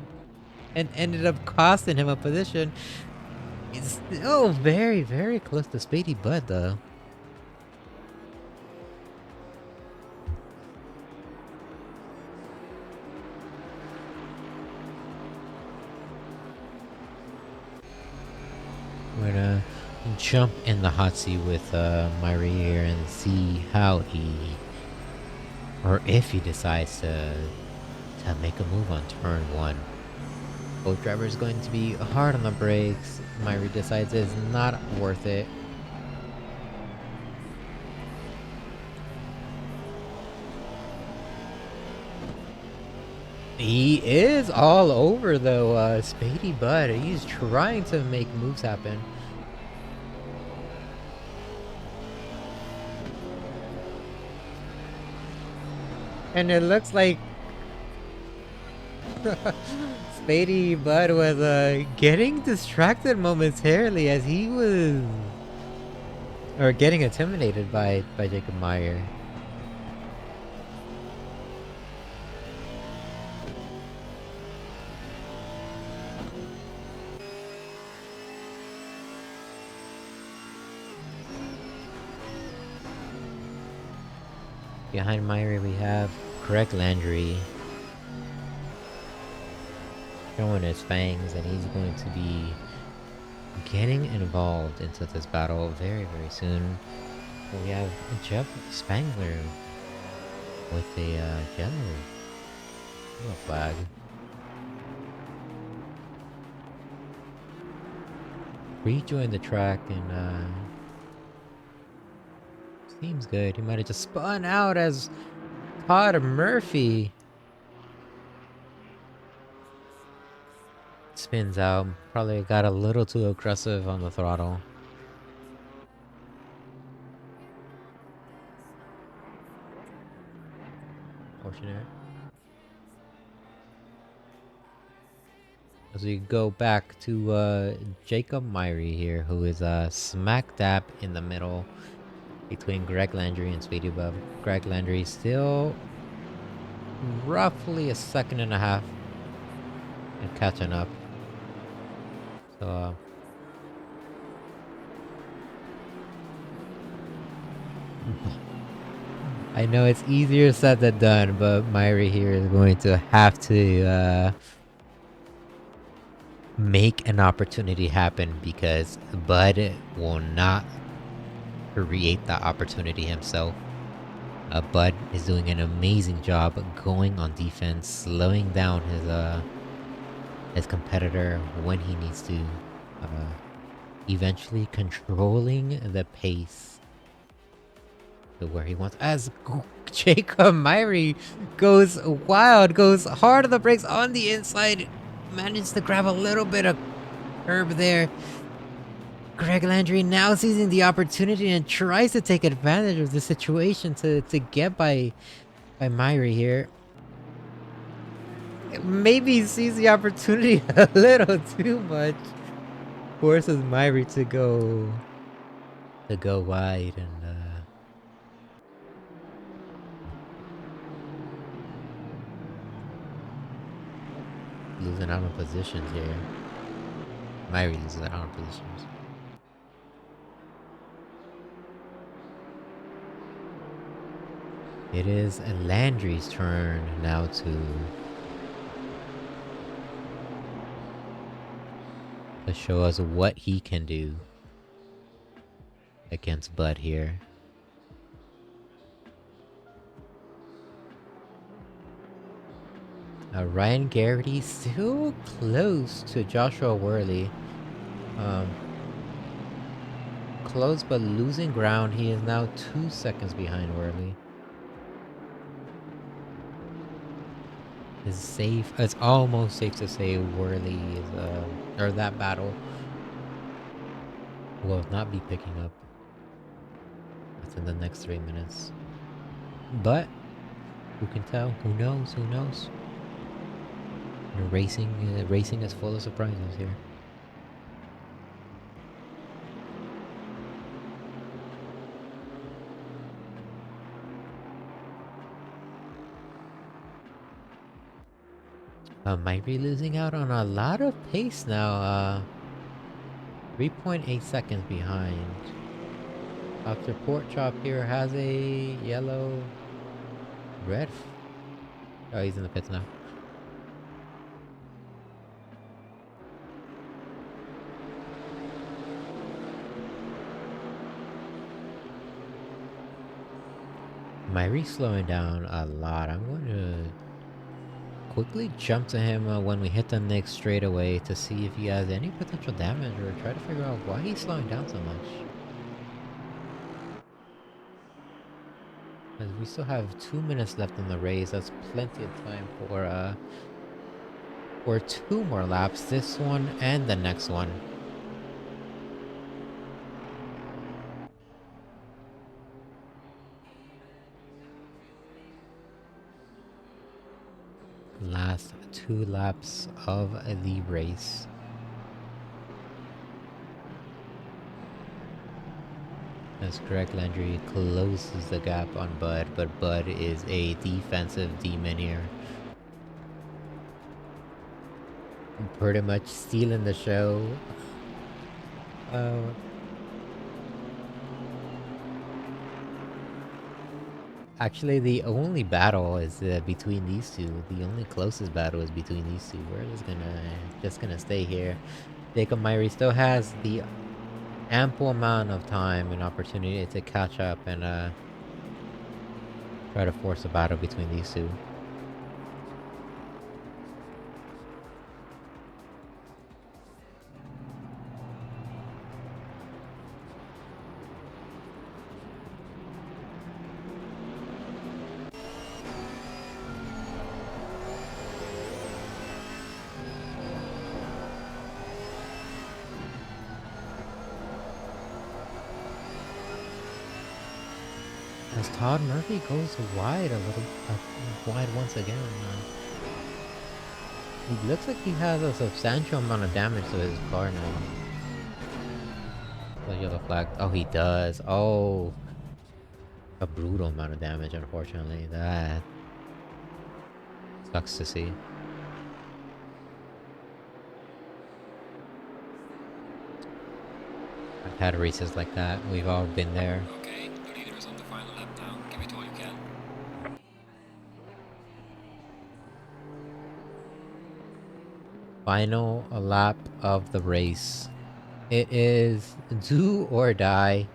and ended up costing him a position. It's still very, very close to Spady Bud, though. We're gonna jump in the hot seat with Mairi here and see how he, or if he decides to make a move on turn 1. Both drivers going to be hard on the brakes. Mairi decides it's not worth it. He is all over though, Spady Bud. He's trying to make moves happen. And it looks like Spady Bud was getting distracted momentarily as he was, or getting intimidated by Jacob Meyer. Behind Meyer we have Greg Landry showing his fangs, and he's going to be getting involved into this battle very, very soon. We have Jeff Spangler with a yellow flag. Rejoin the track, and seems good. He might have just spun out as Todd Murphy spins out. Probably got a little too aggressive on the throttle. Fortunate. As we go back to Jacob Meyer here, who is smack dab in the middle between Greg Landry and Spady Bud. Greg Landry still roughly a second and a half and catching up. So I know it's easier said than done, but Myri here is going to have to make an opportunity happen, because Bud will not create that opportunity himself. Bud is doing an amazing job going on defense, slowing down his competitor when he needs to, eventually controlling the pace to where he wants. As Jacob Myri goes wild, goes hard on the brakes on the inside, manages to grab a little bit of curb there. Greg Landry now seizing the opportunity and tries to take advantage of the situation to get by Myri here. Maybe sees the opportunity a little too much. Forces Myri to go wide, and losing out on positions here. Myri loses out on positions. It is Landry's turn now to show us what he can do against Bud here. Ryan Garrity still close to Joshua Worley. Close but losing ground. He is now 2 seconds behind Worley. is safe. It's almost safe to say Worley is or that battle will not be picking up within the next 3 minutes. But who can tell? Who knows? Who knows? Racing is full of surprises here. Might be losing out on a lot of pace now. 3.8 seconds behind. Dr. Porkchop here has a yellow, red. Oh, he's in the pits now. Myri's slowing down a lot. I'm going to quickly jump to him when we hit the next straightaway to see if he has any potential damage or try to figure out why he's slowing down so much. Because we still have 2 minutes left in the race. That's plenty of time for 2 more laps. This one and the next one. Last 2 laps of the race. That's correct, Landry closes the gap on Bud, but Bud is a defensive demon here. Pretty much stealing the show. Actually, the only battle is between these two. The only closest battle is between these two. We're just gonna stay here. Jacob Myrie still has the ample amount of time and opportunity to catch up and try to force a battle between these two. As Todd Murphy goes wide wide once again. It looks like he has a substantial amount of damage to his car now. The yellow flag. Oh, he does. Oh, a brutal amount of damage. Unfortunately, that sucks to see. I've had races like that. We've all been there. Okay, the leader is on the final lap now. Give it all you can. Final lap of the race. It is do or die.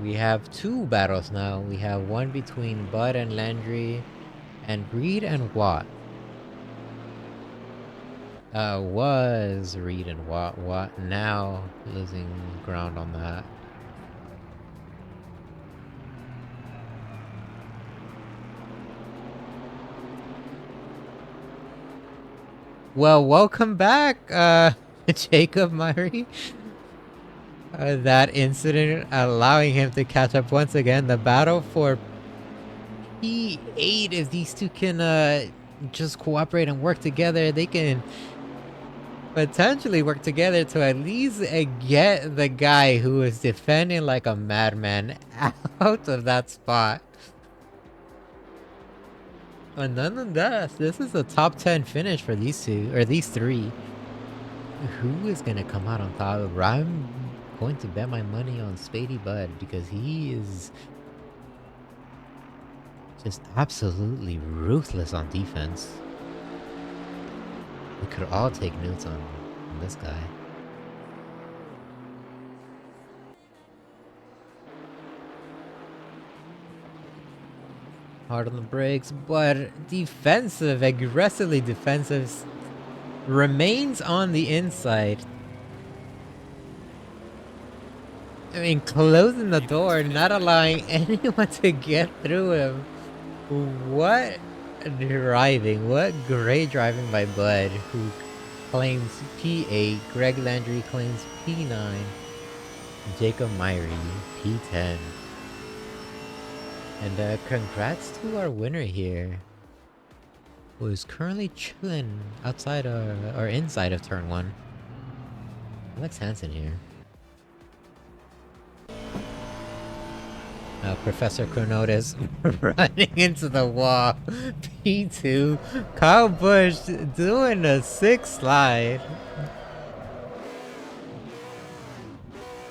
We have 2 battles now. We have one between Bud and Landry, and Reed and Watt. Was Reed and Watt. Watt now losing ground on that. Well, welcome back, Jacob Myrie. That incident allowing him to catch up once again. The battle for P8, if these two can just cooperate and work together, they can potentially work together to at least get the guy who is defending like a madman out of that spot. But nonetheless, this is a top 10 finish for these two, or these 3. Who is gonna come out on top? I'm going to bet my money on Spady Bud because he is just absolutely ruthless on defense. We could all take notes on this guy. Hard on the brakes, but defensive, aggressively defensive, remains on the inside. I mean, closing the door, not allowing anyone to get through him. What driving. What great driving by Bud, who claims P8. Greg Landry claims P9. Jacob Myrie, P10. And congrats to our winner here, who is currently chilling outside or inside of turn 1. Alex Hansen here. Professor Chronotis running into the wall. P2. Kyle Busch doing a 6 slide.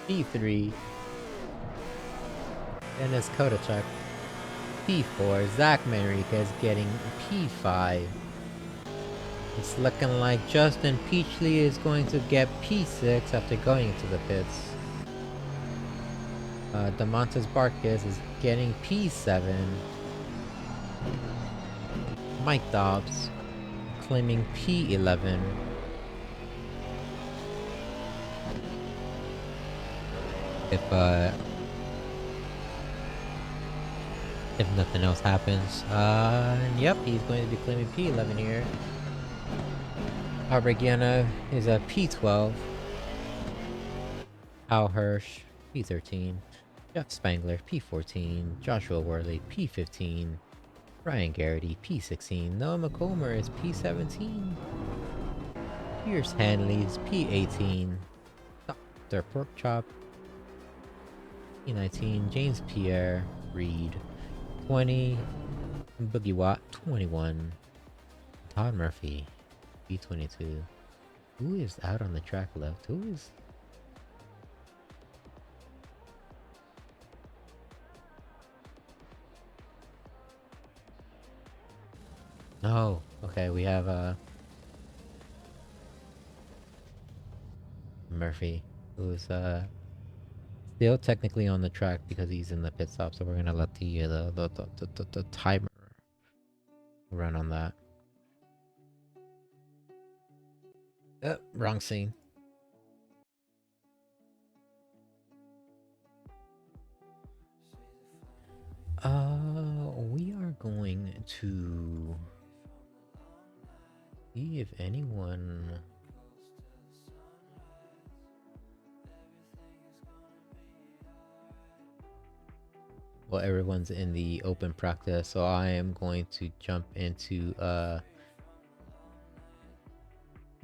P3. Dennis Kodachuk. P4. Zach Manriquez getting P5. It's looking like Justin Peachley is going to get P6 after going into the pits. Damontes Barquez is getting P7. Mike Dobbs claiming P11. If nothing else happens, yep, he's going to be claiming P11 here. Albergiana is a P12. Al Hirsch, P13. Jeff Spangler, P14. Joshua Worley, P15. Ryan Garrity, P16. Noah McComber is P17. Pierce Hanley is P18. Dr. Porkchop, P19. James Pierre Reed, 20. Boogie Watt, 21. Todd Murphy, P22. Who is out on the track left? Who is... Oh, okay, we have Murphy, who's still technically on the track because he's in the pit stop, so we're gonna let the timer run on that. Wrong scene. We are going to see if anyone... Well, everyone's in the open practice, so I am going to jump into the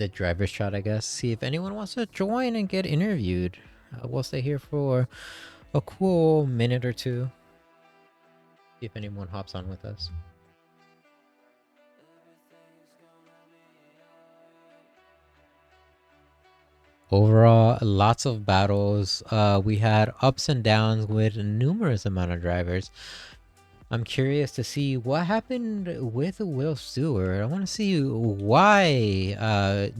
driver's shot, I guess. See if anyone wants to join and get interviewed. We'll stay here for a cool minute or two. See if anyone hops on with us. Overall, lots of battles. We had ups and downs with numerous amount of drivers. I'm curious to see what happened with Will Stewart. I want to see why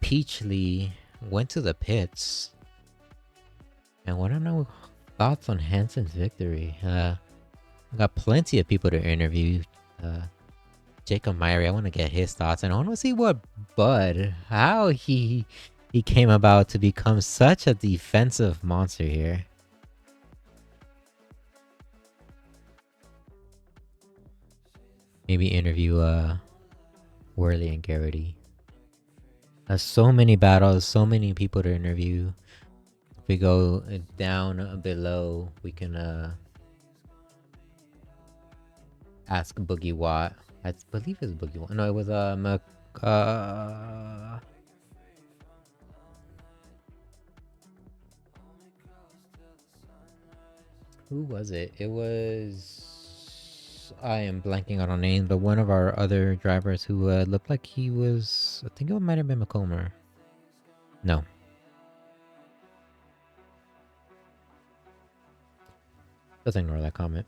Peachley went to the pits. And want to know thoughts on Hansen's victory. Got plenty of people to interview. Jacob Myrie, I want to get his thoughts. And I want to see what Bud, how he came about to become such a defensive monster here. Maybe interview Worley and Garrity. So many battles, so many people to interview. If we go down below, we can ask Boogie Watt. I believe it's Boogie Watt. No, it was who was it? It was... I am blanking out on names, but one of our other drivers who looked like he was... I think it might have been McComber. No. Just ignore that comment.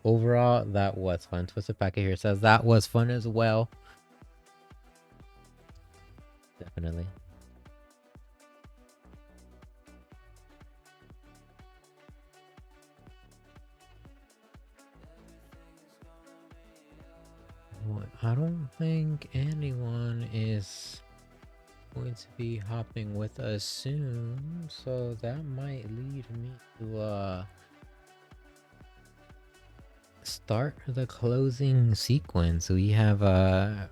Overall, that was fun. Twisted Packet here says that was fun as well. Definitely. I don't think anyone is going to be hopping with us soon, so that might lead me to start the closing sequence. We have there's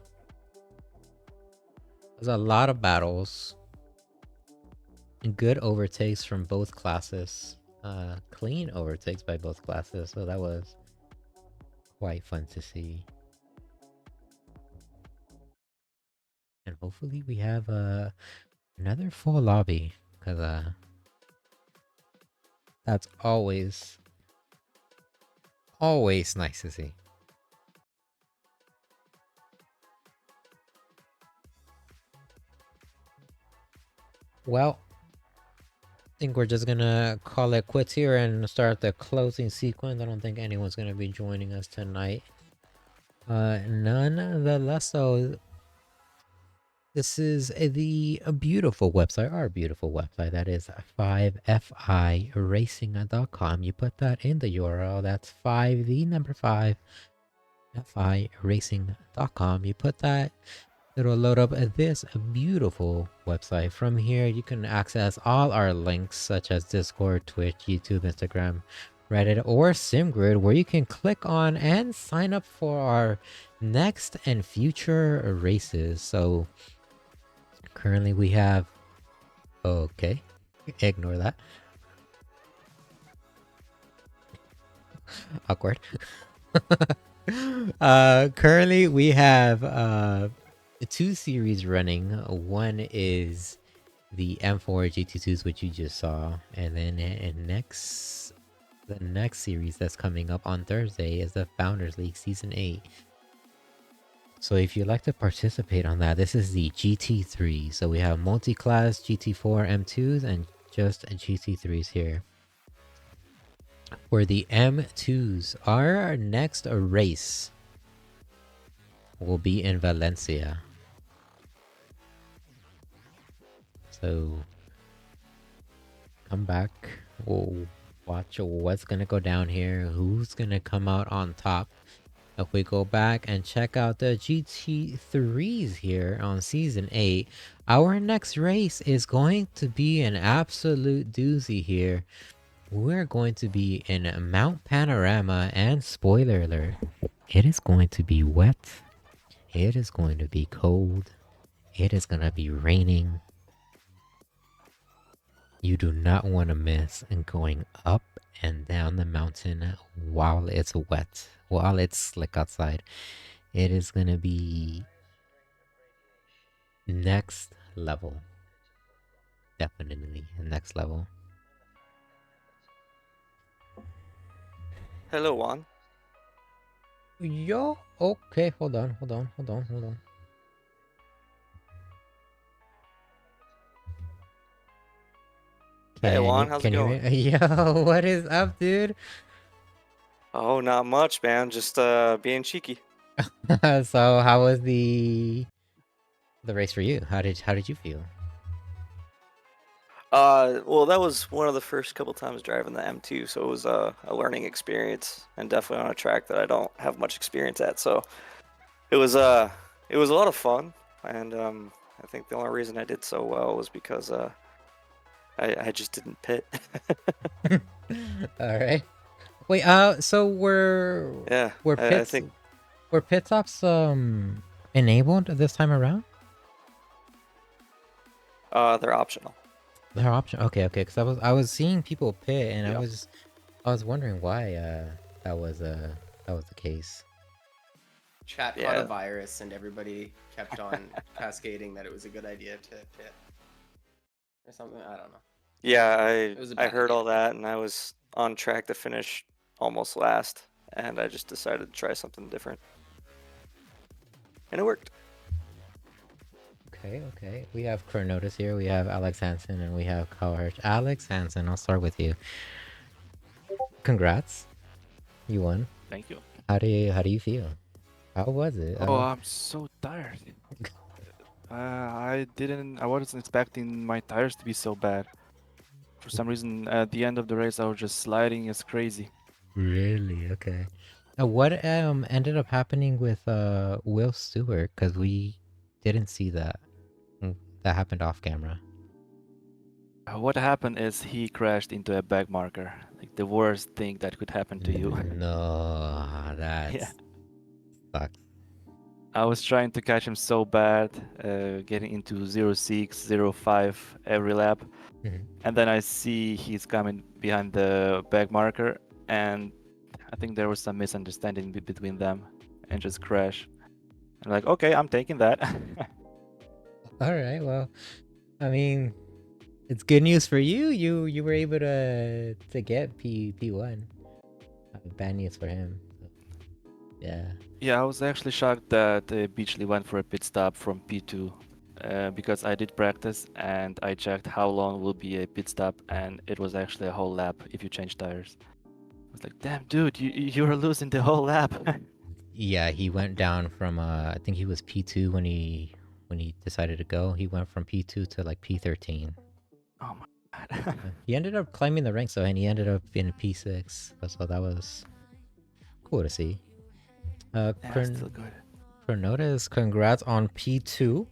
a lot of battles, good overtakes from both classes, clean overtakes by both classes, so that was quite fun to see. And hopefully we have another full lobby, because that's always nice to see. Well, I think we're just gonna call it quits here and start the closing sequence. I don't think anyone's gonna be joining us tonight. Nonetheless, so this is the beautiful website, our beautiful website. That is 5firacing.com. You put that in the URL. That's 5, the number 5, firacing.com. You put that, it'll load up this beautiful website. From here, you can access all our links, such as Discord, Twitch, YouTube, Instagram, Reddit, or SimGrid, where you can click on and sign up for our next and future races. So currently we have... Okay, ignore that. Awkward. Currently we have 2 series running. One is the M4 GT2s, which you just saw, and then the next series that's coming up on Thursday is the Founders League Season 8. So if you'd like to participate on that, this is the GT3. So we have Multiclass, GT4, M2s, and just GT3s here. For the M2s, our next race will be in Valencia. So come back, we'll watch what's gonna go down here, who's gonna come out on top. If we go back and check out the GT3s here on Season 8, our next race is going to be an absolute doozy here. We're going to be in Mount Panorama, and spoiler alert, it is going to be wet, it is going to be cold, it is going to be raining. You do not want to miss going up and down the mountain while it's wet, while it's slick outside. It is going to be next level. Definitely next level. Hello, Juan. Yo, okay, hold on. Hey, Juan, how's it going? Yo, what is up, dude? Oh, not much, man. Just being cheeky. So, how was the race for you? How did you feel? Well, that was one of the first couple times driving the M2, so it was a learning experience, and definitely on a track that I don't have much experience at. So it was a lot of fun, and I think the only reason I did so well was because I just didn't pit. All right. Wait, so Yeah, I think were pit stops enabled this time around? they're optional. They're option. Okay, because I was seeing people pit, and Yep. I was wondering why that was the case. Chat caught a virus, and everybody kept on cascading that it was a good idea to pit or something. I don't know. Yeah, I heard all that, and I was on track to finish almost last, and I just decided to try something different, and it worked. Okay. We have Chronotis here, we have Alex Hansen, and we have Kyle Hirsch. Alex Hansen, I'll start with you. Congrats. You won. Thank you. How do you feel? How was it? Oh, I'm so tired. I wasn't expecting my tires to be so bad. For some reason, at the end of the race, I was just sliding as crazy. Really? Okay. What ended up happening with Will Stewart? Because we didn't see that. That happened off camera. What happened is he crashed into a back marker. Like the worst thing that could happen to you. No, Yeah. that's sucks. I was trying to catch him so bad, getting into 06, 05 every lap. Mhm. And then I see he's coming behind the back marker, and I think there was some misunderstanding between them and just crash. I'm like, okay, I'm taking that. All right, well, I mean, it's good news for you. You were able to get P1. Bad news for him. So, yeah. Yeah, I was actually shocked that Beachley went for a pit stop from P2 because I did practice and I checked how long will be a pit stop, and it was actually a whole lap if you change tires. I was like, damn, dude, you're losing the whole lap. Yeah, he went down from I think he was P2 when he decided to go. He went from P2 to like P13. Oh my god. He ended up climbing the ranks though, and he ended up in P6. So that was cool to see. Yeah, still good. Chronotis, congrats on P2.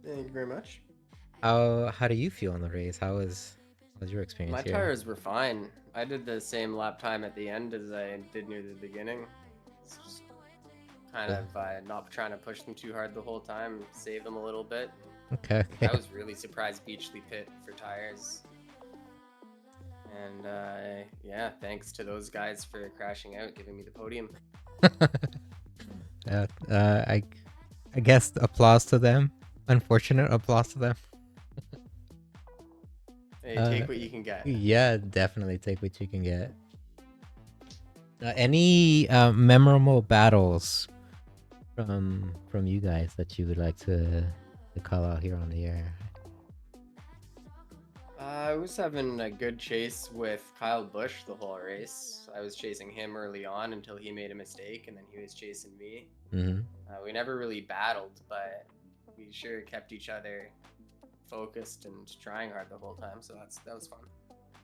Thank you very much. How do you feel in the race? How's your experience My here? tires were fine. I did the same lap time at the end as I did near the beginning. It's just kind of not trying to push them too hard the whole time, save them a little bit. Okay. I was really surprised Beachley pit for tires. And yeah, thanks to those guys for crashing out, giving me the podium. I guess applause to them. Unfortunate applause to them. Hey, take what you can get. Yeah, definitely take what you can get. Any memorable battles from you guys that you would like to call out here on the air? I was having a good chase with Kyle Busch the whole race. I was chasing him early on until he made a mistake, and then he was chasing me. Mm-hmm. We never really battled, but we sure kept each other focused and trying hard the whole time, so that was fun.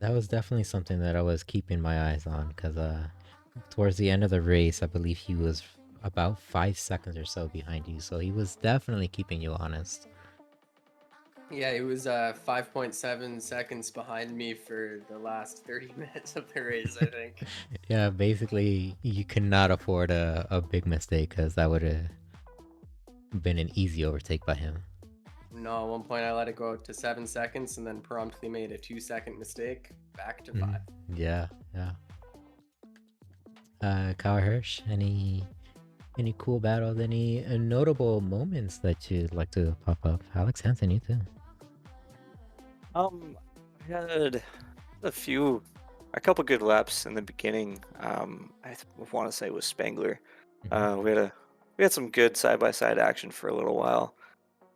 That was definitely something that I was keeping my eyes on, because towards the end of the race, I believe he was about 5 seconds or so behind you, so he was definitely keeping you honest. Yeah, he was 5.7 seconds behind me for the last 30 minutes of the race, I think. Yeah, basically, you cannot afford a big mistake, because that would have been an easy overtake by him. No, at one point I let it go to 7 seconds and then promptly made a 2-second mistake, back to 5. Yeah. Kyle Hirsch, any cool battles, any notable moments that you'd like to pop up? Alex Hansen, you too. I had a couple good laps in the beginning. I want to say it was Spangler. We had some good side-by-side action for a little while.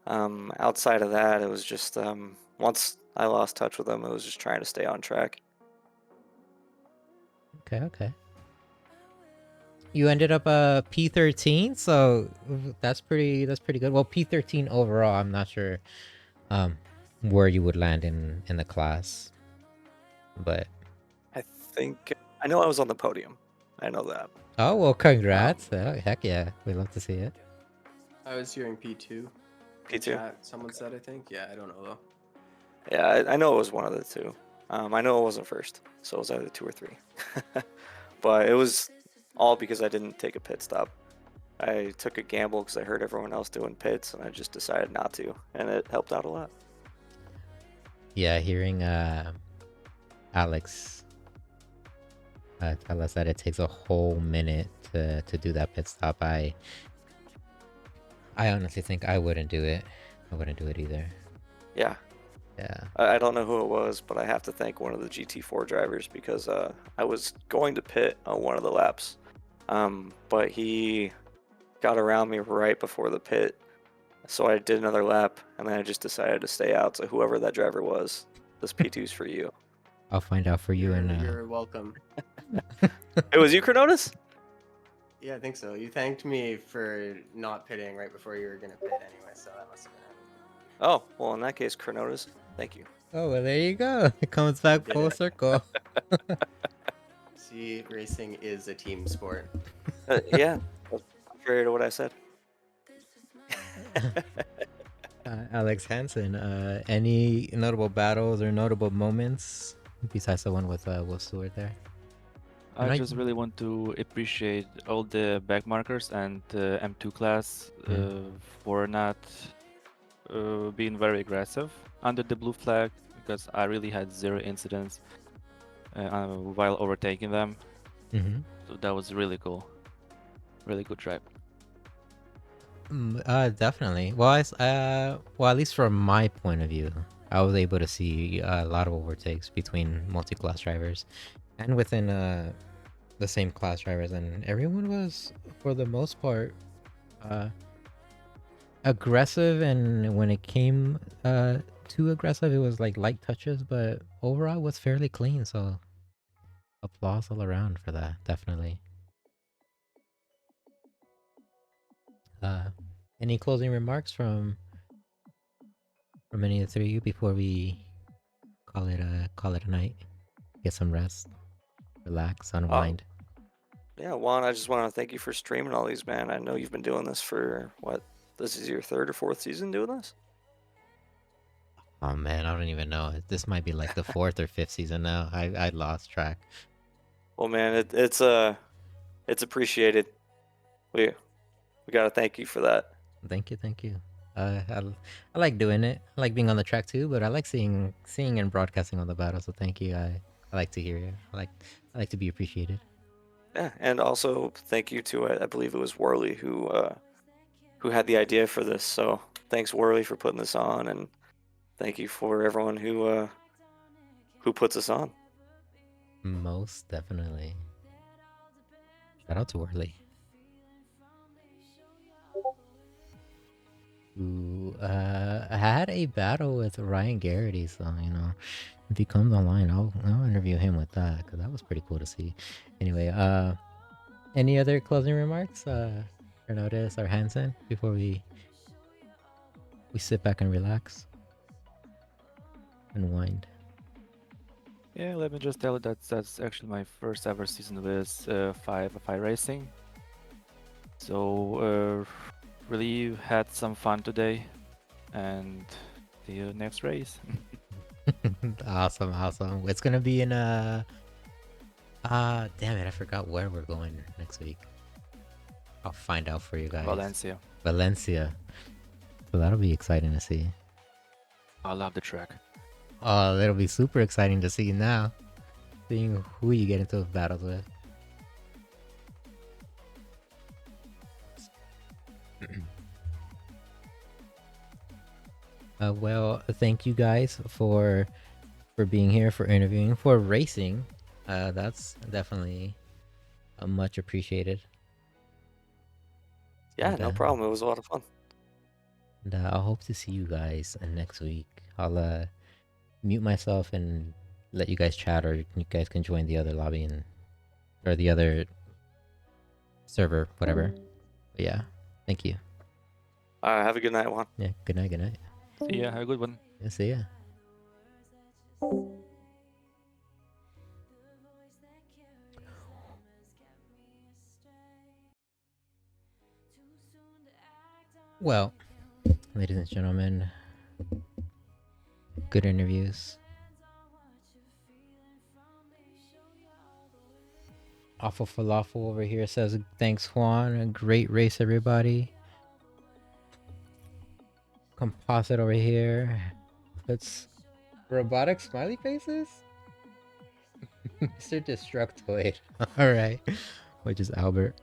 Outside of that, it was just once I lost touch with him, it was just trying to stay on track. Okay. You ended up P13, so that's pretty good. Well, P13 overall. I'm not sure where you would land in the class, but I know I was on the podium. I know that. oh well, congrats! Heck yeah, we love to see it. I was hearing P2. P2. Someone said, I think. Yeah, I don't know though. Yeah, I know it was one of the two. I know it wasn't first, so it was either 2 or 3. But it was all because I didn't take a pit stop. I took a gamble because I heard everyone else doing pits, and I just decided not to, and it helped out a lot. Yeah, hearing Alex tell us that it takes a whole minute to do that pit stop, I honestly think I wouldn't do it. I wouldn't do it either. Yeah. I don't know who it was, but I have to thank one of the GT4 drivers because I was going to pit on one of the laps, but he got around me right before the pit, so I did another lap, and then I just decided to stay out. So whoever that driver was, this P2's for you. I'll find out for you. You're welcome. It was you, Chronotis? Yeah, I think so. You thanked me for not pitting right before you were gonna pit anyway, so that must have been it. Oh, well, in that case, Chronotis, thank you. Oh, well, there you go. It comes back full circle. See, racing is a team sport. Yeah, contrary to what I said. Alex Hansen, any notable battles or notable moments besides the one with Will Stewart there? I And I- just really want to appreciate all the back markers and M2 class for not being very aggressive under the blue flag, because I really had 0 incidents while overtaking them. Mhm. So that was really cool. Really good drive. Definitely. Well, well, at least from my point of view, I was able to see a lot of overtakes between multi-class drivers and within the same class drivers, and everyone was, for the most part, uh, aggressive. And when it came too aggressive, it was like light touches, but overall, it was fairly clean. So, applause all around for that. Definitely. Uh, any closing remarks from any of the three of you before we call it a night? Get some rest, relax, unwind. Yeah, Juan, I just want to thank you for streaming all these, man. I know you've been doing this for what? This is your 3rd or 4th season doing this? Oh man, I don't even know. This might be like the 4th or 5th season now. I lost track. Well, man, it's appreciated. We gotta thank you for that. Thank you, thank you. I like doing it. I like being on the track too, but I like seeing and broadcasting on the battle. So thank you. I like to hear it. I like to be appreciated. Yeah, and also thank you to I believe it was Worley who had the idea for this. So thanks Worley for putting this on, and thank you for everyone who puts us on. Most definitely. Shout out to Worley. Who I had a battle with Ryan Garrity, so you know, if he comes online, I'll interview him with that because that was pretty cool to see. Anyway, any other closing remarks, Hernandez or Hansen, before we sit back and relax, unwind? Yeah, let me just tell you that that's actually my first ever season with 5 Racing. So really had some fun today, and see you next race. Awesome, awesome. It's gonna be in damn it, I forgot where we're going next week. I'll find out for you guys. Valencia. Valencia. So that'll be exciting to see. I love the track. Oh, that'll be super exciting to see now. Seeing who you get into battles with. Well, thank you guys for being here, for interviewing, for racing. That's definitely much appreciated. Yeah, And, no problem. It was a lot of fun. And I'll hope to see you guys next week. I'll mute myself and let you guys chat, or you guys can join the other lobby and or the other server, whatever. But yeah, thank you. Have a good night, Juan. Yeah, good night, good night. See ya, have a good one. Yeah, see ya. Well, ladies and gentlemen, good interviews. Awful Falafel over here says, thanks, Juan. A great race, everybody. Composite over here. It's robotic smiley faces? Mr. Destructoid. Alright. Which is Albert.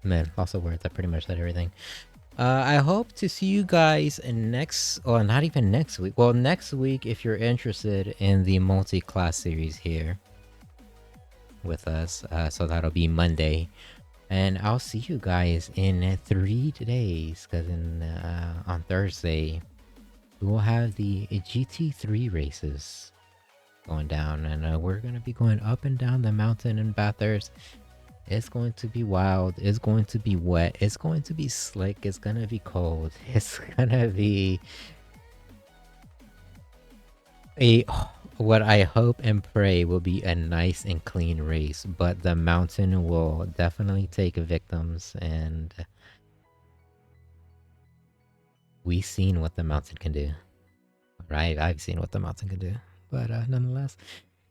Man, lots of words. I pretty much said everything. I hope to see you guys next, or not even next week. Well, next week if you're interested in the multi-class series here with us. So that'll be Monday, and I'll see you guys in 3 days. Because on Thursday we will have the GT3 races going down, and we're gonna be going up and down the mountain in Bathurst. It's going to be wild. It's going to be wet. It's going to be slick. It's gonna be cold. It's gonna be a what I hope and pray will be a nice and clean race, but the mountain will definitely take victims, and we've seen what the mountain can do. Right, I've seen what the mountain can do. But nonetheless,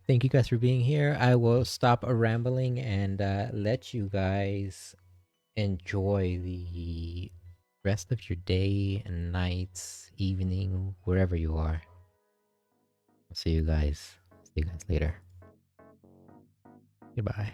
thank you guys for being here. I will stop rambling and let you guys enjoy the rest of your day and nights, evening, wherever you are. I'll see you guys. See you guys later. Goodbye.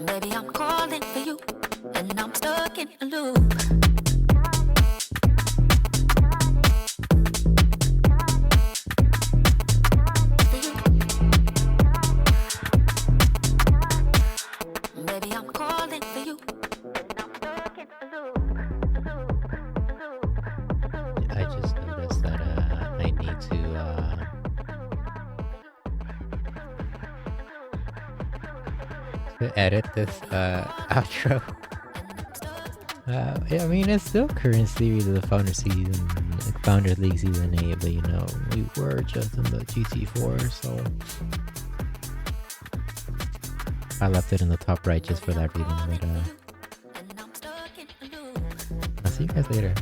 Baby, I'm calling for you, and I'm stuck in a loop. Baby, I'm calling for you, and I'm stuck in a loop. I just noticed that I need to edit this outro. Yeah, I mean, it's still current series of the Founder League Season 8, but you know, we were just in the GT4, so I left it in the top right just for that reason, but I'll see you guys later.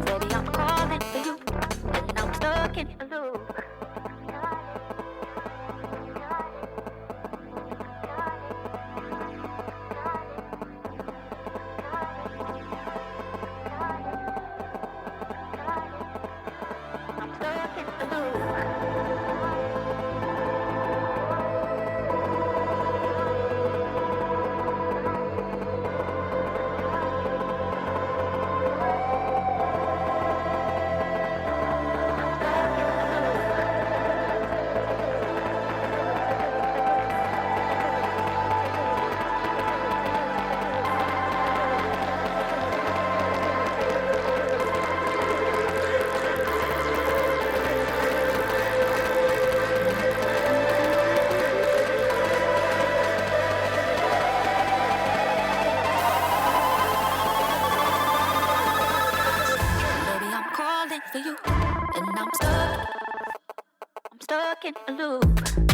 Baby, I'm calling for you, and I'm stuck in a loop. I'm stuck in a loop. Baby, I'm calling for you, and I'm stuck in a loop.